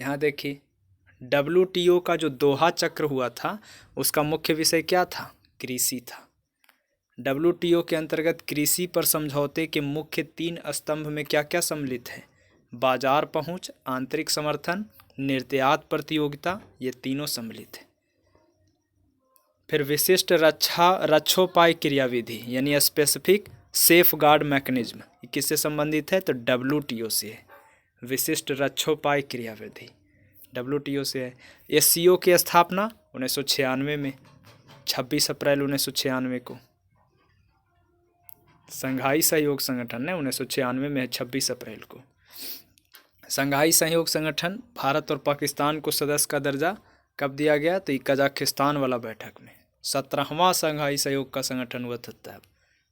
यहाँ देखिए WTO का जो दोहा चक्र हुआ था उसका मुख्य विषय क्या था? कृषि था। WTO के अंतर्गत कृषि पर समझौते के मुख्य 3 स्तंभ में क्या क्या सम्मिलित है? बाजार पहुंच, आंतरिक समर्थन, निर्यात प्रतियोगिता, ये तीनों सम्मिलित है। फिर विशिष्ट रक्षोपाय क्रियाविधि यानी स्पेसिफिक सेफ गार्ड मैकेनिज्म, किससे संबंधित है? तो WTO से है। विशिष्ट रक्षोपाय क्रियाविधि WTO से है। SCO की स्थापना 1996 में, 26 अप्रैल 1996 को। संघाई सहयोग संगठन है 1996 में है, 26 अप्रैल को। संघाई सहयोग संगठन भारत और पाकिस्तान को सदस्य का दर्जा कब दिया गया? तो कजाकिस्तान वाला बैठक में। 17वां संघाई सहयोग का संगठन हुआ था तब।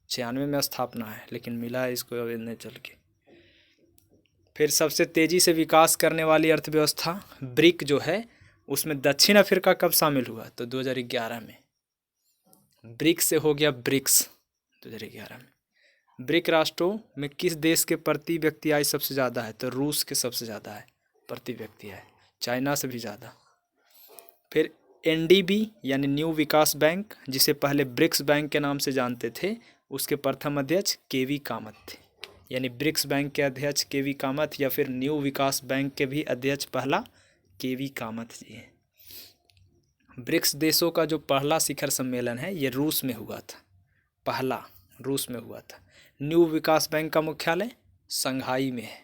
96 में स्थापना है, लेकिन मिला है इसको अवेदन चल के। फिर सबसे तेजी से विकास करने वाली अर्थव्यवस्था ब्रिक जो है उसमें दक्षिण अफ्रीका कब शामिल हुआ? तो 2011 में। ब्रिक से हो गया ब्रिक्स 2011 में। ब्रिक राष्ट्रों में किस देश के प्रति व्यक्ति आय सबसे ज़्यादा है? तो रूस के सबसे ज़्यादा है प्रति व्यक्ति आय, चाइना से भी ज़्यादा। फिर NDB यानी न्यू विकास बैंक, जिसे पहले ब्रिक्स बैंक के नाम से जानते थे, उसके प्रथम अध्यक्ष KV कामत थे। यानी ब्रिक्स बैंक के अध्यक्ष KV कामत या फिर न्यू विकास बैंक के भी अध्यक्ष पहला KV कामत जी हैं। ब्रिक्स देशों का जो पहला शिखर सम्मेलन है ये रूस में हुआ था, पहला रूस में हुआ था। न्यू विकास बैंक का मुख्यालय संघाई में है।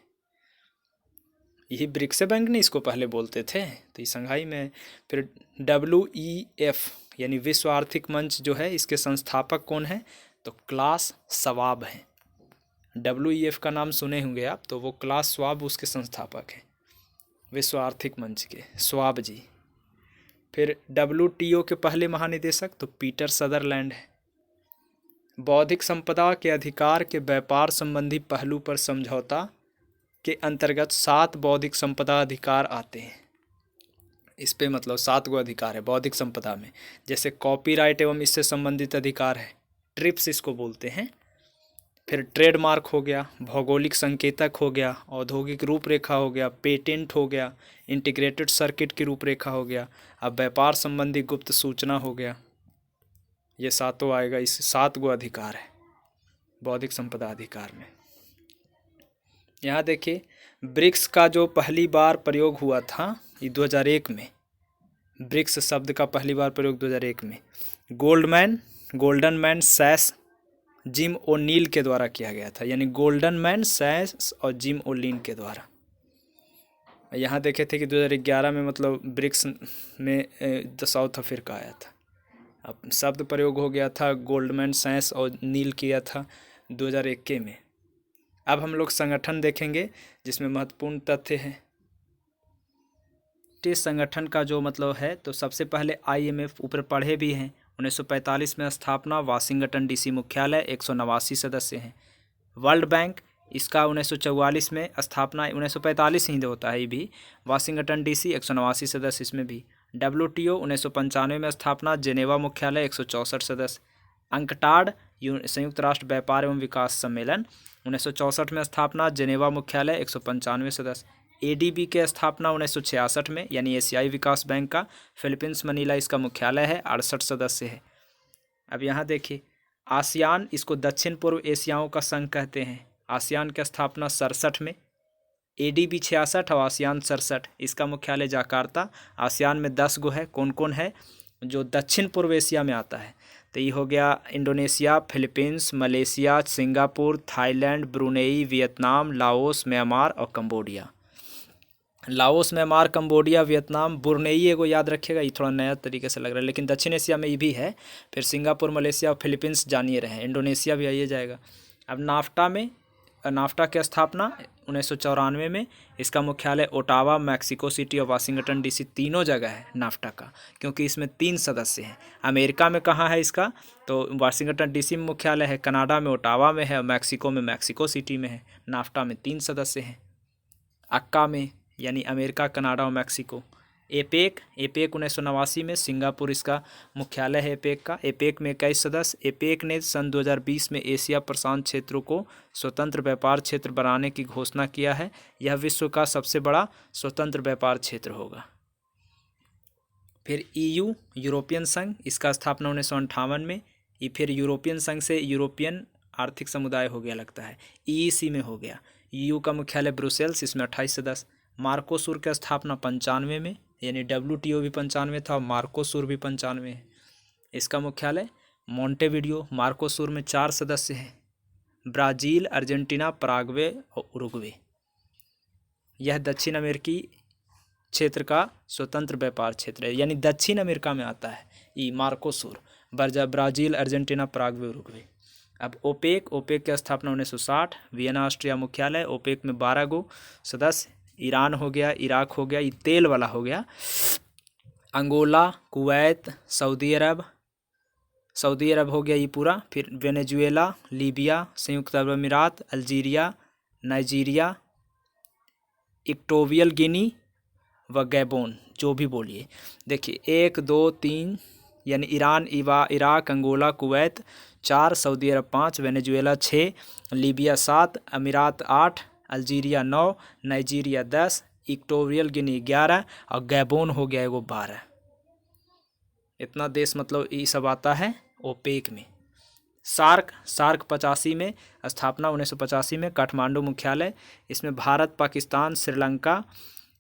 यही ब्रिक्स बैंक ने इसको पहले बोलते थे, तो ये संघाई में है। फिर WEF यानी विश्व आर्थिक मंच जो है इसके संस्थापक कौन है? तो क्लास श्वाब हैं। WEF का नाम सुने होंगे आप, तो वो क्लास श्वाब उसके संस्थापक हैं, विश्व आर्थिक मंच के श्वाब जी। फिर WTO के पहले महानिदेशक तो पीटर सदरलैंड है। बौद्धिक संपदा के अधिकार के व्यापार संबंधी पहलू पर समझौता के अंतर्गत 7 बौद्धिक संपदा अधिकार आते हैं। इस पे मतलब 7 गो अधिकार है बौद्धिक संपदा में, जैसे कॉपीराइट एवं इससे संबंधित अधिकार है, ट्रिप्स इसको बोलते हैं। फिर ट्रेडमार्क हो गया, भौगोलिक संकेतक हो गया, औद्योगिक रूपरेखा हो गया, पेटेंट हो गया, इंटीग्रेटेड सर्किट की रूपरेखा हो गया, अब व्यापार संबंधी गुप्त सूचना हो गया। ये सातों आएगा, इस 7 गो अधिकार है बौद्धिक संपदा अधिकार में। यहाँ देखिए ब्रिक्स का जो पहली बार प्रयोग हुआ था ये 2001 में, ब्रिक्स शब्द का पहली बार प्रयोग 2001 में Goldman Sachs Jim O'Neill के द्वारा किया गया था, यानी गोल्डन मैन सैस और जिम ओनील के द्वारा। यहाँ देखे थे कि 2011 में मतलब ब्रिक्स में साउथ अफ्रीका आया था। अब शब्द प्रयोग हो गया था गोल्डमैन सैस और नील किया था 2021 में। अब हम लोग संगठन देखेंगे जिसमें महत्वपूर्ण तथ्य हैं। इस संगठन का जो मतलब है तो सबसे पहले IMF ऊपर पढ़े भी हैं। 1945 में स्थापना, वाशिंगटन DC मुख्यालय, 189 सदस्य हैं। वर्ल्ड बैंक इसका 1944 में स्थापना, 1945 ही होता है ये भी। वाशिंगटन DC 189 सदस्य इसमें भी। WTO 1995 में स्थापना, जेनेवा मुख्यालय, 164 सदस्य। अंकटाड संयुक्त राष्ट्र व्यापार एवं विकास सम्मेलन 1964 में स्थापना, जेनेवा मुख्यालय, 195 सदस्य। ADB के स्थापना 1966 में, यानी एशियाई विकास बैंक का, फिलीपींस मनीला इसका मुख्यालय है, 68 सदस्य है। अब यहाँ देखिए आसियान, इसको दक्षिण पूर्व एशियाओं का संघ कहते हैं। आसियान की स्थापना 67 में, ADB 66 और आसियान 67, इसका मुख्यालय जकार्ता। आसियान में 10 गो है, कौन कौन है जो दक्षिण पूर्व एशिया में आता है, तो ये हो गया Indonesia, Philippines, Malaysia, Singapore, Thailand, Brunei, Vietnam, Laos, Myanmar और Cambodia. Laos, Myanmar, Cambodia, Vietnam, Brunei एगो याद रखिएगा, ये थोड़ा नया तरीके से लग रहा है, लेकिन दक्षिण एशिया में ये भी है। फिर सिंगापुर, मलेशिया और फिलीपींस जानिए रहे, इंडोनेशिया भी आइए जाएगा। अब नाफ्टा की स्थापना 1994 में, इसका मुख्यालय ओटावा, मैक्सिको सिटी और वाशिंगटन DC तीनों जगह है नाफ्टा का, क्योंकि इसमें 3 सदस्य हैं। अमेरिका में कहाँ है इसका, तो वाशिंगटन DC में मुख्यालय है, कनाडा में ओटावा में है और मैक्सिको में मैक्सिको सिटी में है। नाफ्टा में 3 सदस्य हैं। अक्का में, यानी अमेरिका, कनाडा और मैक्सिको। एपेक 1989 में, सिंगापुर इसका मुख्यालय है एपेक का। एपेक में 21 सदस्य। एपेक ने सन 2020 में एशिया प्रशांत क्षेत्रों को स्वतंत्र व्यापार क्षेत्र बनाने की घोषणा किया है। यह विश्व का सबसे बड़ा स्वतंत्र व्यापार क्षेत्र होगा। फिर EU यूरोपियन संघ, इसका स्थापना 1958 में। ये फिर यूरोपियन संघ से यूरोपियन आर्थिक समुदाय हो गया लगता है, EEC में हो गया। EU का मुख्यालय ब्रुसेल्स, इसमें 28 सदस्य। मार्कोसुर की स्थापना 95 में, यानी WTO भी 95 था और मार्कोसुर भी 95 है। इसका मुख्यालय मोंटेविडियो। मार्कोसुर में 4 सदस्य हैं, ब्राज़ील, अर्जेंटीना, पराग्वे और उरुग्वे। यह दक्षिण अमेरिकी क्षेत्र का स्वतंत्र व्यापार क्षेत्र है, यानी दक्षिण अमेरिका में आता है ये Mercosur. Brazil, Argentina, Paraguay, Uruguay. अब ओपेक की स्थापना 1960, वियना, ऑस्ट्रिया मुख्यालय। ओपेक में 12 गो सदस्य। ईरान हो गया, इराक हो गया, ये तेल वाला हो गया। अंगोला, कुवैत, सऊदी अरब हो गया ये पूरा। फिर वेनेजुएला, लीबिया, संयुक्त अरब अमीरात, अल्जीरिया, नाइजीरिया, इक्वेटोरियल गिनी व गैबोन, जो भी बोलिए। देखिए 1 2 3, यानी Iran, Iraq, Angola, Kuwait 4, Saudi Arabia 5, Venezuela 6, Libya 7, Emirates 8, Algeria 9, Nigeria 10, Equatorial Guinea 11 और गैबोन हो गया एगो 12। इतना देश मतलब ये सब आता है ओपेक में। सार्क 85 में स्थापना, 1985 में, काठमांडू मुख्यालय। इसमें भारत, पाकिस्तान, श्रीलंका,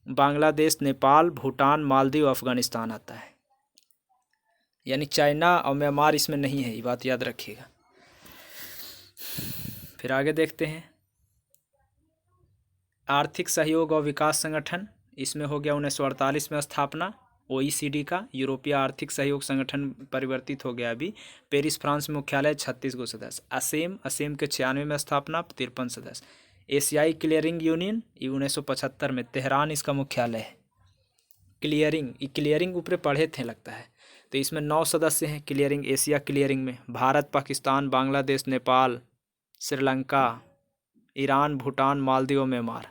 बांग्लादेश, नेपाल, भूटान, मालदीव, अफगानिस्तान आता है, यानी चाइना और म्यांमार इसमें नहीं है, ये बात याद रखिएगा। फिर आगे देखते हैं आर्थिक सहयोग और विकास संगठन, इसमें हो गया 1948 में स्थापना। OECD का, यूरोपीय आर्थिक सहयोग संगठन परिवर्तित हो गया अभी। पेरिस, फ्रांस में मुख्यालय, 36 गो सदस्य। असेम के 96 में स्थापना, 53 सदस्य। एशियाई क्लियरिंग यूनियन, ये 1975 में, तेहरान इसका मुख्यालय है। क्लियरिंग ऊपर पढ़े थे लगता है, तो इसमें 9 सदस्य हैं क्लियरिंग, एशिया क्लियरिंग में। भारत, पाकिस्तान, बांग्लादेश, नेपाल, श्रीलंका, ईरान, भूटान, मालदीव, म्यांमार,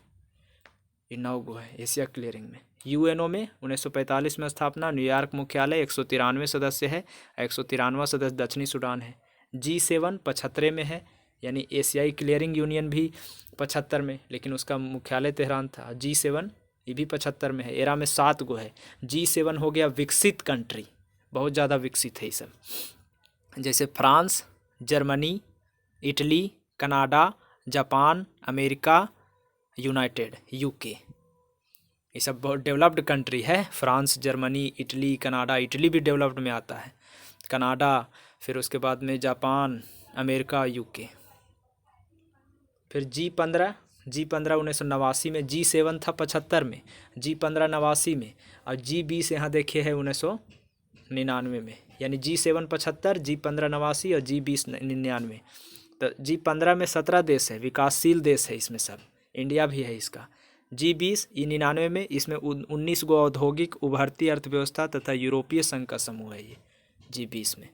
ये 9 गो है एशिया क्लियरिंग में। UNO में 1945 में स्थापना, न्यूयॉर्क मुख्यालय, 193 सदस्य है। 193वां सदस्य दक्षिणी सूडान है। G7 75 में है। यानी एशियाई क्लियरिंग यूनियन भी 75 में, लेकिन उसका मुख्यालय तेहरान था। G7 ये भी 75 में है। एरा में 7 गो है। G7 हो गया विकसित कंट्री, बहुत ज़्यादा विकसित है ये सब, जैसे France, Germany, Italy, Canada, Japan, America, United UK, ये सब बहुत डेवलप्ड कंट्री है। France, Germany, Italy, Canada, Italy भी डेवलप्ड में आता है, कनाडा, फिर उसके बाद में जापान, अमेरिका, UK। फिर G15, G15 1989 में, G7 था 75 में, G15 89 में, और G20 यहाँ देखिए है 1999 में। यानी G7 75, G15 89 और G20 99। तो G15 में 17 देश है, विकासशील देश है इसमें सब, इंडिया भी है इसका। G20 ये 99 में, इसमें 19 गो औद्योगिक उभरती अर्थव्यवस्था तथा यूरोपीय संघ का समूह है ये G20 में।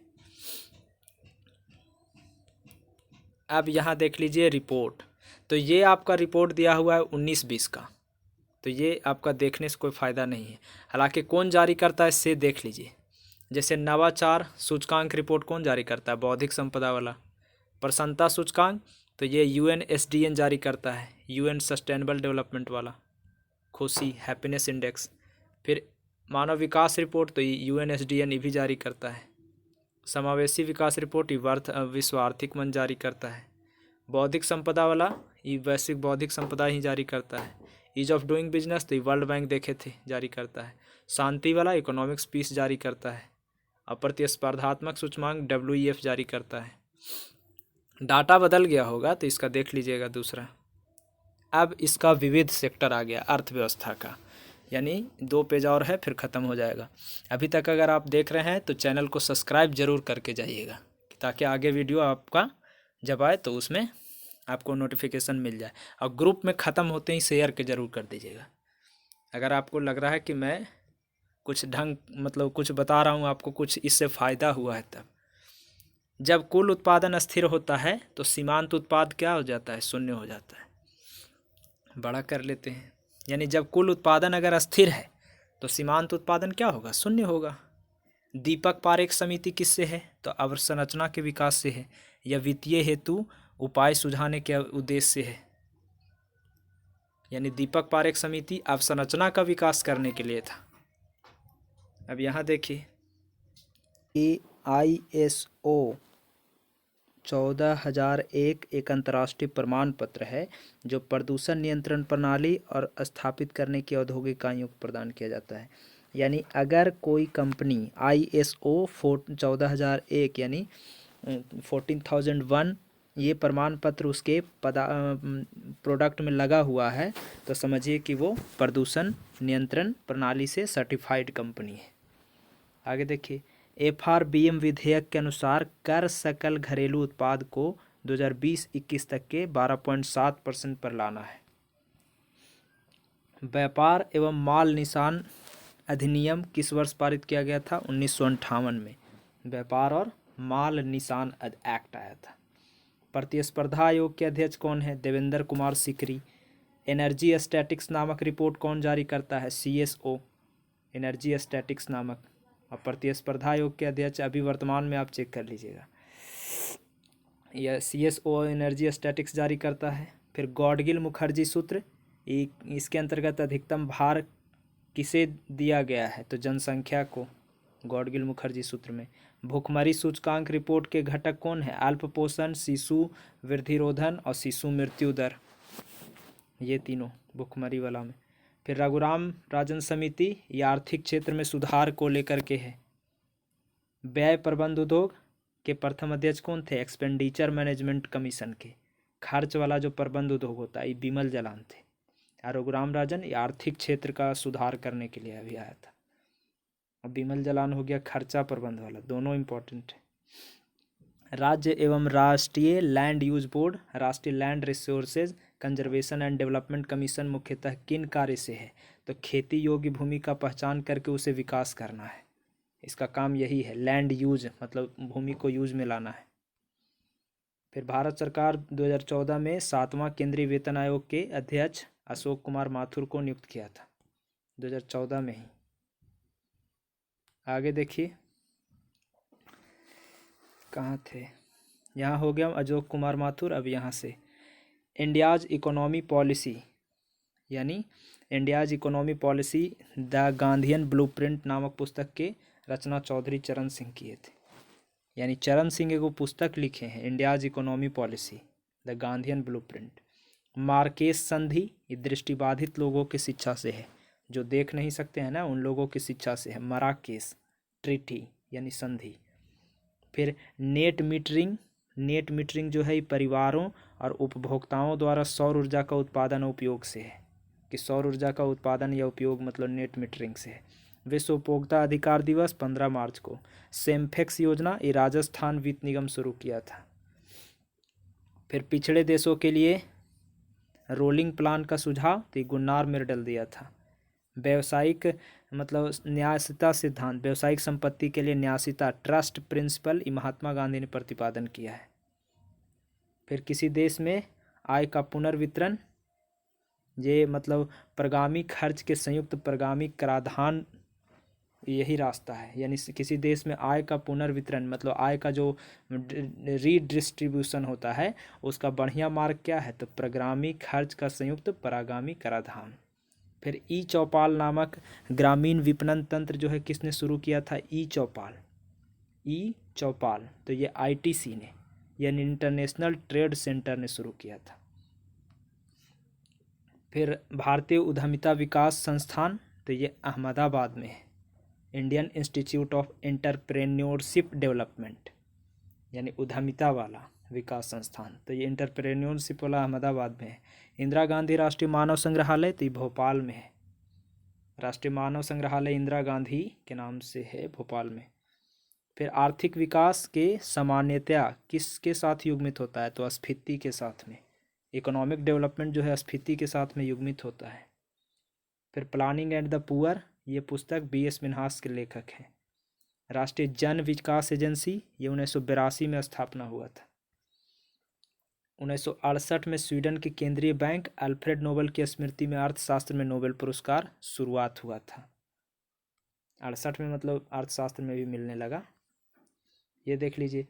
अब यहाँ देख लीजिए रिपोर्ट, तो ये आपका रिपोर्ट दिया हुआ है 19-20 का, तो ये आपका देखने से कोई फ़ायदा नहीं है। हालांकि कौन जारी करता है इससे देख लीजिए। जैसे नवाचार सूचकांक रिपोर्ट कौन जारी करता है? बौद्धिक संपदा वाला। प्रसन्नता सूचकांक तो ये UNSDN जारी करता है, UN सस्टेनेबल डेवलपमेंट वाला, खुशी हैप्पीनेस इंडेक्स। फिर मानव विकास रिपोर्ट तो ये UNSDN ये भी जारी करता है। समावेशी विकास रिपोर्ट ये विश्व आर्थिक मंच जारी करता है। बौद्धिक संपदा वाला ये वैश्विक बौद्धिक संपदा ही जारी करता है। ईज ऑफ डूइंग बिजनेस तो ये वर्ल्ड बैंक देखे थे जारी करता है। शांति वाला इकोनॉमिक्स पीस जारी करता है। अप्रतिस्पर्धात्मक सूचकांक WEF जारी करता है। डाटा बदल गया होगा तो इसका देख लीजिएगा दूसरा। अब इसका विविध सेक्टर आ गया अर्थव्यवस्था का, यानी 2 पेज और है फिर ख़त्म हो जाएगा। अभी तक अगर आप देख रहे हैं तो चैनल को सब्सक्राइब ज़रूर करके जाइएगा, ताकि आगे वीडियो आपका जब आए तो उसमें आपको नोटिफिकेशन मिल जाए। और ग्रुप में ख़त्म होते ही शेयर के ज़रूर कर दीजिएगा। अगर आपको लग रहा है कि मैं कुछ मतलब कुछ बता रहा हूँ आपको, कुछ इससे फ़ायदा हुआ है, तब जब कुल उत्पादन स्थिर होता है तो सीमांत उत्पाद क्या हो जाता है? शून्य हो जाता है। बड़ा कर लेते हैं, यानी जब कुल उत्पादन अगर अस्थिर है तो सीमांत उत्पादन क्या होगा? शून्य होगा। दीपक पारेख समिति किससे है? तो अवसंरचना के विकास से है, या वित्तीय हेतु उपाय सुझाने के उद्देश्य से है। यानी दीपक पारेख समिति अवसंरचना का विकास करने के लिए था। अब यहाँ देखिए ISO 14001 एक अंतर्राष्ट्रीय प्रमाण पत्र है जो प्रदूषण नियंत्रण प्रणाली और स्थापित करने की औद्योगिक इकाइयों को प्रदान किया जाता है। यानी अगर कोई कंपनी ISO 14001 यानी 14001 ये प्रमाण पत्र उसके प्रोडक्ट में लगा हुआ है तो समझिए कि वो प्रदूषण नियंत्रण प्रणाली से सर्टिफाइड कंपनी है। आगे देखिए FRBM विधेयक के अनुसार कर सकल घरेलू उत्पाद को 2020-21 तक के 12.7% पर लाना है। व्यापार एवं माल निशान अधिनियम किस वर्ष पारित किया गया था? 1958 में व्यापार और माल निशान एक्ट आया था। प्रतिस्पर्धा आयोग के अध्यक्ष कौन है? देवेंद्र कुमार सीकरी। एनर्जी स्टैटिक्स नामक रिपोर्ट कौन जारी करता है? CSO एनर्जी स्टैटिक्स नामक। और प्रतिस्पर्धा आयोग के अध्यक्ष अभी वर्तमान में आप चेक कर लीजिएगा, यह CSO एनर्जी स्टैटिक्स जारी करता है। फिर गॉडगिल मुखर्जी सूत्र, इसके अंतर्गत अधिकतम भार किसे दिया गया है? तो जनसंख्या को, गॉडगिल मुखर्जी सूत्र में। भूखमरी सूचकांक रिपोर्ट के घटक कौन है? अल्पपोषण, शिशु वृद्धिरोधन और शिशु मृत्यु दर, ये तीनों भूखमरी वाला में। फिर रघुराम राजन समिति ये आर्थिक क्षेत्र में सुधार को लेकर के है। व्यय प्रबंध उद्योग के प्रथम अध्यक्ष कौन थे? एक्सपेंडिचर मैनेजमेंट कमीशन के, खर्च वाला जो प्रबंध उद्योग होता है, ये बिमल जलान थे। और रघुराम राजन ये आर्थिक क्षेत्र का सुधार करने के लिए अभी आया था। अब बिमल जलान हो गया खर्चा प्रबंध वाला, दोनों इम्पोर्टेंट है। राज्य एवं राष्ट्रीय लैंड यूज बोर्ड, राष्ट्रीय land resources conservation and development commission मुख्यतः किन कार्य से है? तो खेती योग्य भूमि का पहचान करके उसे विकास करना है, इसका काम यही है। लैंड यूज मतलब भूमि को यूज में लाना है। फिर भारत सरकार 2014 में 7वां केंद्रीय वेतन आयोग के अध्यक्ष अशोक कुमार माथुर को नियुक्त किया था, 2014 में ही। आगे देखिए कहाँ थे, यहाँ हो गया अशोक कुमार माथुर। अब यहाँ से इंडियाज़ इकोनॉमी पॉलिसी, यानी India's economy policy the Gandhian blueprint नामक पुस्तक के रचना चौधरी चरण सिंह किए थे। यानी चरण सिंह एगो पुस्तक लिखे हैं, India's economy policy the Gandhian blueprint. Marquez संधि, ये दृष्टिबाधित लोगों की शिक्षा से है, जो देख नहीं सकते हैं ना, उन लोगों की शिक्षा से है। मराकेस ट्रीटी यानी संधि। फिर नेट मीटरिंग, नेट मीटरिंग जो है परिवारों और उपभोक्ताओं द्वारा सौर ऊर्जा का उत्पादन और उपयोग से है, कि सौर ऊर्जा का उत्पादन या उपयोग मतलब नेट मीटरिंग से है। विश्व उपभोक्ता अधिकार दिवस 15 मार्च को। सेमफेक्स योजना, ये राजस्थान वित्त निगम शुरू किया था। फिर पिछड़े देशों के लिए रोलिंग प्लान का सुझाव तो गुन्नार मिर्डल दिया था। व्यावसायिक मतलब न्यायशीता सिद्धांत, व्यावसायिक संपत्ति के लिए न्यायशीता ट्रस्ट प्रिंसिपल, ये महात्मा गांधी ने प्रतिपादन किया है। फिर किसी देश में आय का पुनर्वितरण, ये मतलब प्रगामी खर्च के संयुक्त प्रगामी कराधान, यही रास्ता है। यानी किसी देश में आय का पुनर्वितरण मतलब आय का जो रीडिस्ट्रीब्यूशन होता है, उसका बढ़िया मार्ग क्या है, तो प्रगामी खर्च का संयुक्त परागामी कराधान। फिर ई चौपाल नामक ग्रामीण विपणन तंत्र जो है किसने शुरू किया था, ई चौपाल। ई चौपाल तो ये आईटीसी ने, यानी इंटरनेशनल ट्रेड सेंटर ने शुरू किया था। फिर भारतीय उद्यमिता विकास संस्थान, तो ये अहमदाबाद में है। Indian institute of entrepreneurship development, यानी उद्यमिता वाला विकास संस्थान, तो ये एंटरप्रेन्योरशिप वाला अहमदाबाद में है। इंदिरा गांधी राष्ट्रीय मानव संग्रहालय, तो ये भोपाल में है। राष्ट्रीय मानव संग्रहालय इंदिरा गांधी के नाम से है, भोपाल में। फिर आर्थिक विकास के सामान्यतया किसके साथ युग्मित होता है, तो स्फीति के साथ में। इकोनॉमिक डेवलपमेंट जो है स्फीति के साथ में युग्मित होता है। फिर प्लानिंग एंड द पुअर, ये पुस्तक बीएस मिन्हास के लेखक हैं। राष्ट्रीय जन विकास एजेंसी, ये 1982 में स्थापना हुआ था। 1968 में स्वीडन के केंद्रीय बैंक अल्फ्रेड नोबेल की स्मृति में अर्थशास्त्र में नोबेल पुरस्कार शुरुआत हुआ था। 68 में मतलब अर्थशास्त्र में भी मिलने लगा। ये देख लीजिए।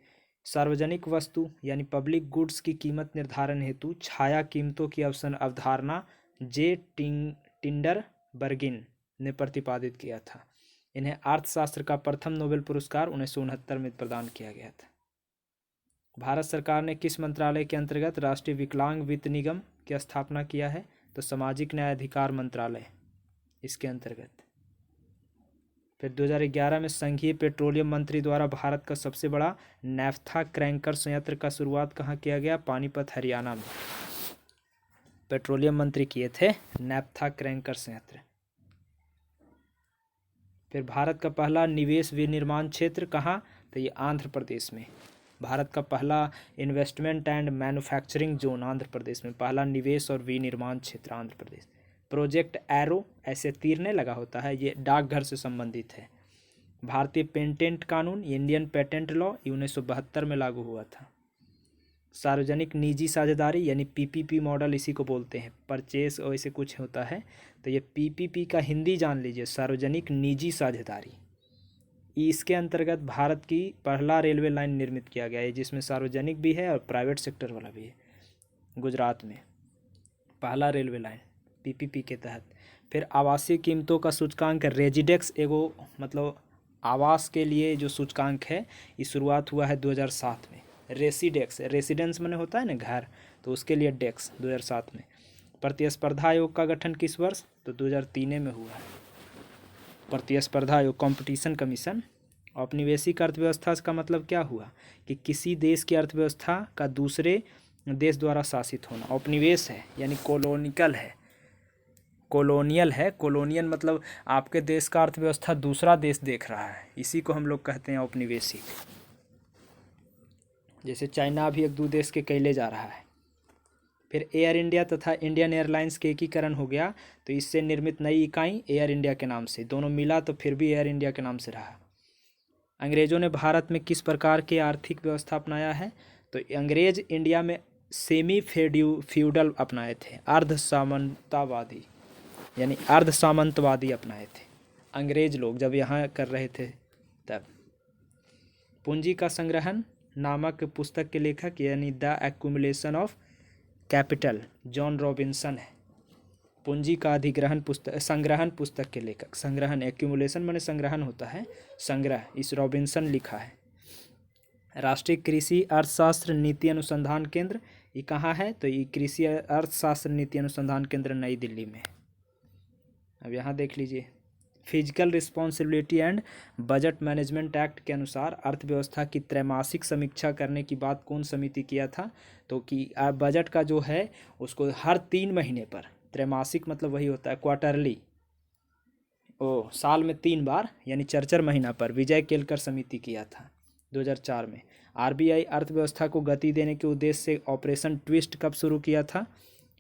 सार्वजनिक वस्तु यानी पब्लिक गुड्स की कीमत निर्धारण हेतु छाया कीमतों की अवधारणा जे टिंडरबर्गिन ने प्रतिपादित किया था। इन्हें अर्थशास्त्र का प्रथम नोबेल पुरस्कार 1969 में प्रदान किया गया था। भारत सरकार ने किस मंत्रालय के अंतर्गत राष्ट्रीय विकलांग वित्त निगम की स्थापना किया है, तो सामाजिक न्याय अधिकार मंत्रालय इसके अंतर्गत। फिर 2011 में संघीय पेट्रोलियम मंत्री द्वारा भारत का सबसे बड़ा नैफ्था क्रैंकर संयंत्र का शुरुआत कहाँ किया गया, पानीपत हरियाणा में। पेट्रोलियम मंत्री किए थे नैफ्था क्रैंकर संयंत्र। फिर भारत का पहला निवेश विनिर्माण क्षेत्र कहाँ, तो ये आंध्र प्रदेश में। भारत का पहला investment and manufacturing zone Andhra Pradesh में, पहला निवेश और विनिर्माण क्षेत्र आंध्र प्रदेश। प्रोजेक्ट एरो, ऐसे तीर नहीं लगा होता है, ये डाकघर से संबंधित है। भारतीय पेटेंट कानून, इंडियन पेटेंट लॉ, ये 1972 में लागू हुआ था। सार्वजनिक निजी साझेदारी यानी पीपीपी मॉडल इसी को बोलते हैं, परचेस और ऐसे कुछ होता है, तो ये पीपीपी का हिंदी जान लीजिए, सार्वजनिक निजी साझेदारी। इसके अंतर्गत भारत की पहला रेलवे लाइन निर्मित किया गया है, जिसमें सार्वजनिक भी है और प्राइवेट सेक्टर वाला भी है। गुजरात में पहला रेलवे लाइन पीपीपी के तहत। फिर आवासीय कीमतों का सूचकांक रेजिडेक्स, एगो मतलब आवास के लिए जो सूचकांक है, ये शुरुआत हुआ है 2007 में। रेसिडेक्स, रेसिडेंस माने होता है ना घर, तो उसके लिए डेक्स 2007 में। प्रतिस्पर्धा आयोग का गठन किस वर्ष, तो 2003 में हुआ है। प्रतिस्पर्धा आयोग, कंपटीशन कमीशन। औपनिवेशिक अर्थव्यवस्था का मतलब क्या हुआ, कि किसी देश की अर्थव्यवस्था का दूसरे देश द्वारा शासित होना। औपनिवेश है यानी कॉलोनिकल है, कॉलोनियल है। कॉलोनियल मतलब आपके देश का अर्थव्यवस्था दूसरा देश देख रहा है, इसी को हम लोग कहते हैं औपनिवेशिक। जैसे चाइना भी एक दो देश के कैले जा रहा है। फिर एयर इंडिया तथा इंडियन एयरलाइंस के एकीकरण हो गया, तो इससे निर्मित नई इकाई एयर इंडिया के नाम से, दोनों मिला तो फिर भी एयर इंडिया के नाम से रहा। अंग्रेज़ों ने भारत में किस प्रकार की आर्थिक व्यवस्था अपनाया है, तो अंग्रेज इंडिया में सेमी फ्यूडल अपनाए थे, अर्ध सामंतवादी यानी अर्ध सामंतवादी अपनाए थे अंग्रेज लोग जब यहाँ कर रहे थे तब। पूंजी का संग्रहण नामक पुस्तक के लेखक यानी the accumulation of capital John Robinson है। पूंजी का अधिग्रहण पुस्तक संग्रहण पुस्तक के लेखक, संग्रहण एक्यूमुलेशन माने संग्रहण होता है, संग्रह इस रॉबिन्सन लिखा है। राष्ट्रीय कृषि अर्थशास्त्र नीति अनुसंधान केंद्र ये कहाँ है, तो ये कृषि अर्थशास्त्र नीति अनुसंधान केंद्र नई दिल्ली में। अब यहाँ देख लीजिए, physical responsibility and budget management act के अनुसार अर्थव्यवस्था की त्रैमासिक समीक्षा करने की बात कौन समिति किया था, तो कि बजट का जो है उसको हर 3 महीने पर, त्रैमासिक मतलब वही होता है क्वार्टरली, साल में 3 बार यानी 4 महीना पर विजय केलकर समिति किया था 2004 में। आरबीआई अर्थव्यवस्था को गति देने के उद्देश्य से ऑपरेशन ट्विस्ट कब शुरू किया था,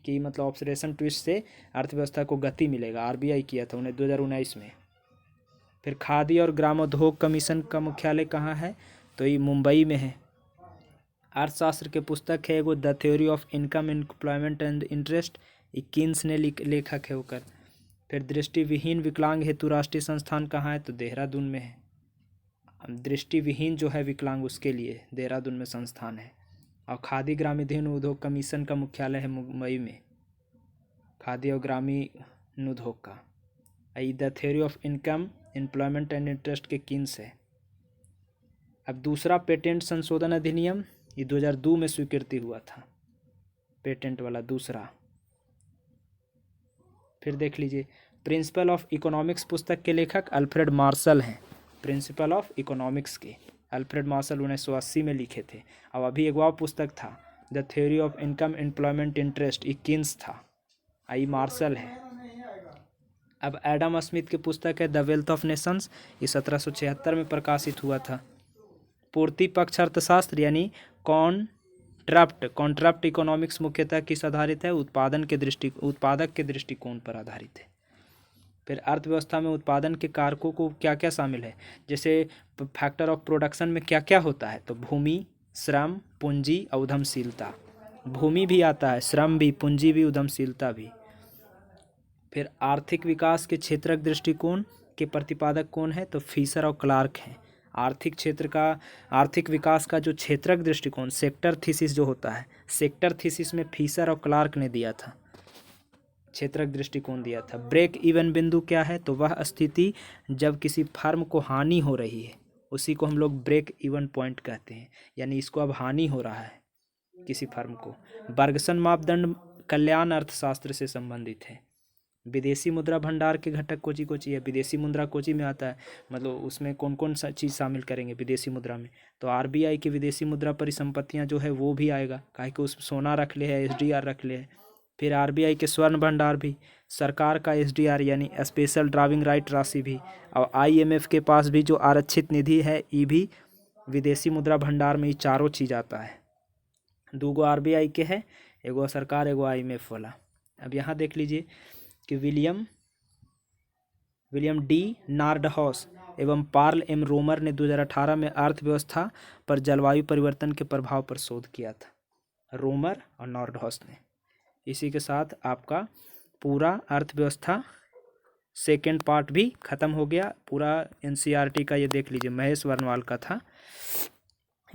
कि मतलब ऑपरेशन ट्विस्ट से अर्थव्यवस्था को गति मिलेगा, आरबीआई किया था उन्हें 2019 में। फिर खादी और ग्रामोद्योग कमीशन का मुख्यालय कहाँ है, तो ये मुंबई में है। अर्थशास्त्र के पुस्तक है वो the theory of income employment and interest, Keynes ने लेखक है होकर। फिर दृष्टिविहीन विकलांग हेतु राष्ट्रीय संस्थान कहाँ है, तो देहरादून में है। दृष्टिविहीन जो है विकलांग उसके लिए देहरादून में संस्थान है। और खादी ग्रामीण उद्योग कमीशन का मुख्यालय है मुंबई में, खादी और ग्रामीण उद्योग का। The theory of income employment and interest के किन्स है। अब दूसरा पेटेंट संशोधन अधिनियम ये 2002 में स्वीकृति हुआ था, पेटेंट वाला दूसरा। फिर देख लीजिए, प्रिंसिपल ऑफ इकोनॉमिक्स पुस्तक के लेखक अल्फ्रेड मार्शल हैं। प्रिंसिपल ऑफ इकोनॉमिक्स के अल्फ्रेड मार्शल 1980 में लिखे थे। अब अभी एक और पुस्तक था the theory of income employment interest, ये किन्स था, आई मार्शल है। अब एडम स्मिथ की पुस्तक है द वेल्थ ऑफ नेशंस, ये 1776 में प्रकाशित हुआ था। पूर्ति पक्ष अर्थशास्त्र यानी कॉन्ट्रैप्ट इकोनॉमिक्स मुख्यतः किस आधारित है, उत्पादक के दृष्टिकोण पर आधारित है। फिर अर्थव्यवस्था में उत्पादन के कारकों को क्या क्या शामिल है, जैसे फैक्टर ऑफ प्रोडक्शन में क्या क्या होता है, तो भूमि, श्रम, पूंजी और उद्यमशीलता। भूमि भी आता है, श्रम भी, पूंजी भी, उद्यमशीलता भी। फिर आर्थिक विकास के क्षेत्रक दृष्टिकोण के प्रतिपादक कौन है, तो फीसर और क्लार्क हैं। आर्थिक विकास का जो क्षेत्रक दृष्टिकोण सेक्टर थीसिस जो होता है, सेक्टर थीसिस में फीसर और क्लार्क ने दिया था, क्षेत्रक दृष्टिकोण दिया था। ब्रेक इवन बिंदु क्या है, तो वह स्थिति जब किसी फर्म को हानि हो रही है, उसी को हम लोग ब्रेक इवन पॉइंट कहते हैं, यानी इसको अब हानि हो रहा है किसी फर्म को। बर्गसन मापदंड कल्याण अर्थशास्त्र से संबंधित है। विदेशी मुद्रा भंडार के घटक कोची है, विदेशी मुद्रा कोची में आता है, मतलब उसमें कौन कौन सा चीज़ शामिल करेंगे विदेशी मुद्रा में, तो आरबीआई की विदेशी मुद्रा परिसंपत्तियां जो है वो भी आएगा, काहे कि उस सोना रख ले है, एसडीआर रख ले है। फिर आरबीआई के स्वर्ण भंडार भी, सरकार का एसडीआर यानी स्पेशल ड्राइविंग राइट राशि भी, और आईएमएफ के पास भी जो आरक्षित निधि है ये भी विदेशी मुद्रा भंडार में, ये चारों चीज़ आता है। 2 आरबीआई के है, एगो सरकार एगो आईएमएफ वाला। अब यहाँ देख लीजिए कि विलियम डी नार्डहॉस एवं पार्ल एम रोमर ने 2018 में अर्थव्यवस्था पर जलवायु परिवर्तन के प्रभाव पर शोध किया था, रोमर और नार्डहॉस ने। इसी के साथ आपका पूरा अर्थव्यवस्था सेकेंड पार्ट भी ख़त्म हो गया। पूरा एनसीईआरटी का ये देख लीजिए, महेश वर्णवाल का था,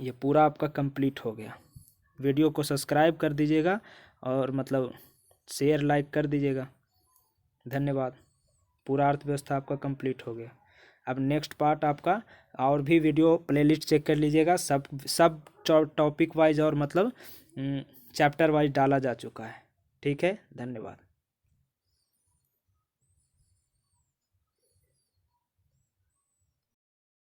ये पूरा आपका कंप्लीट हो गया। वीडियो को सब्सक्राइब कर दीजिएगा और मतलब शेयर लाइक कर दीजिएगा। धन्यवाद। पूरा अर्थव्यवस्था आपका कंप्लीट हो गया। अब नेक्स्ट पार्ट आपका और भी वीडियो प्लेलिस्ट चेक कर लीजिएगा, सब टॉपिक वाइज और मतलब चैप्टर वाइज डाला जा चुका है। ठीक है, धन्यवाद।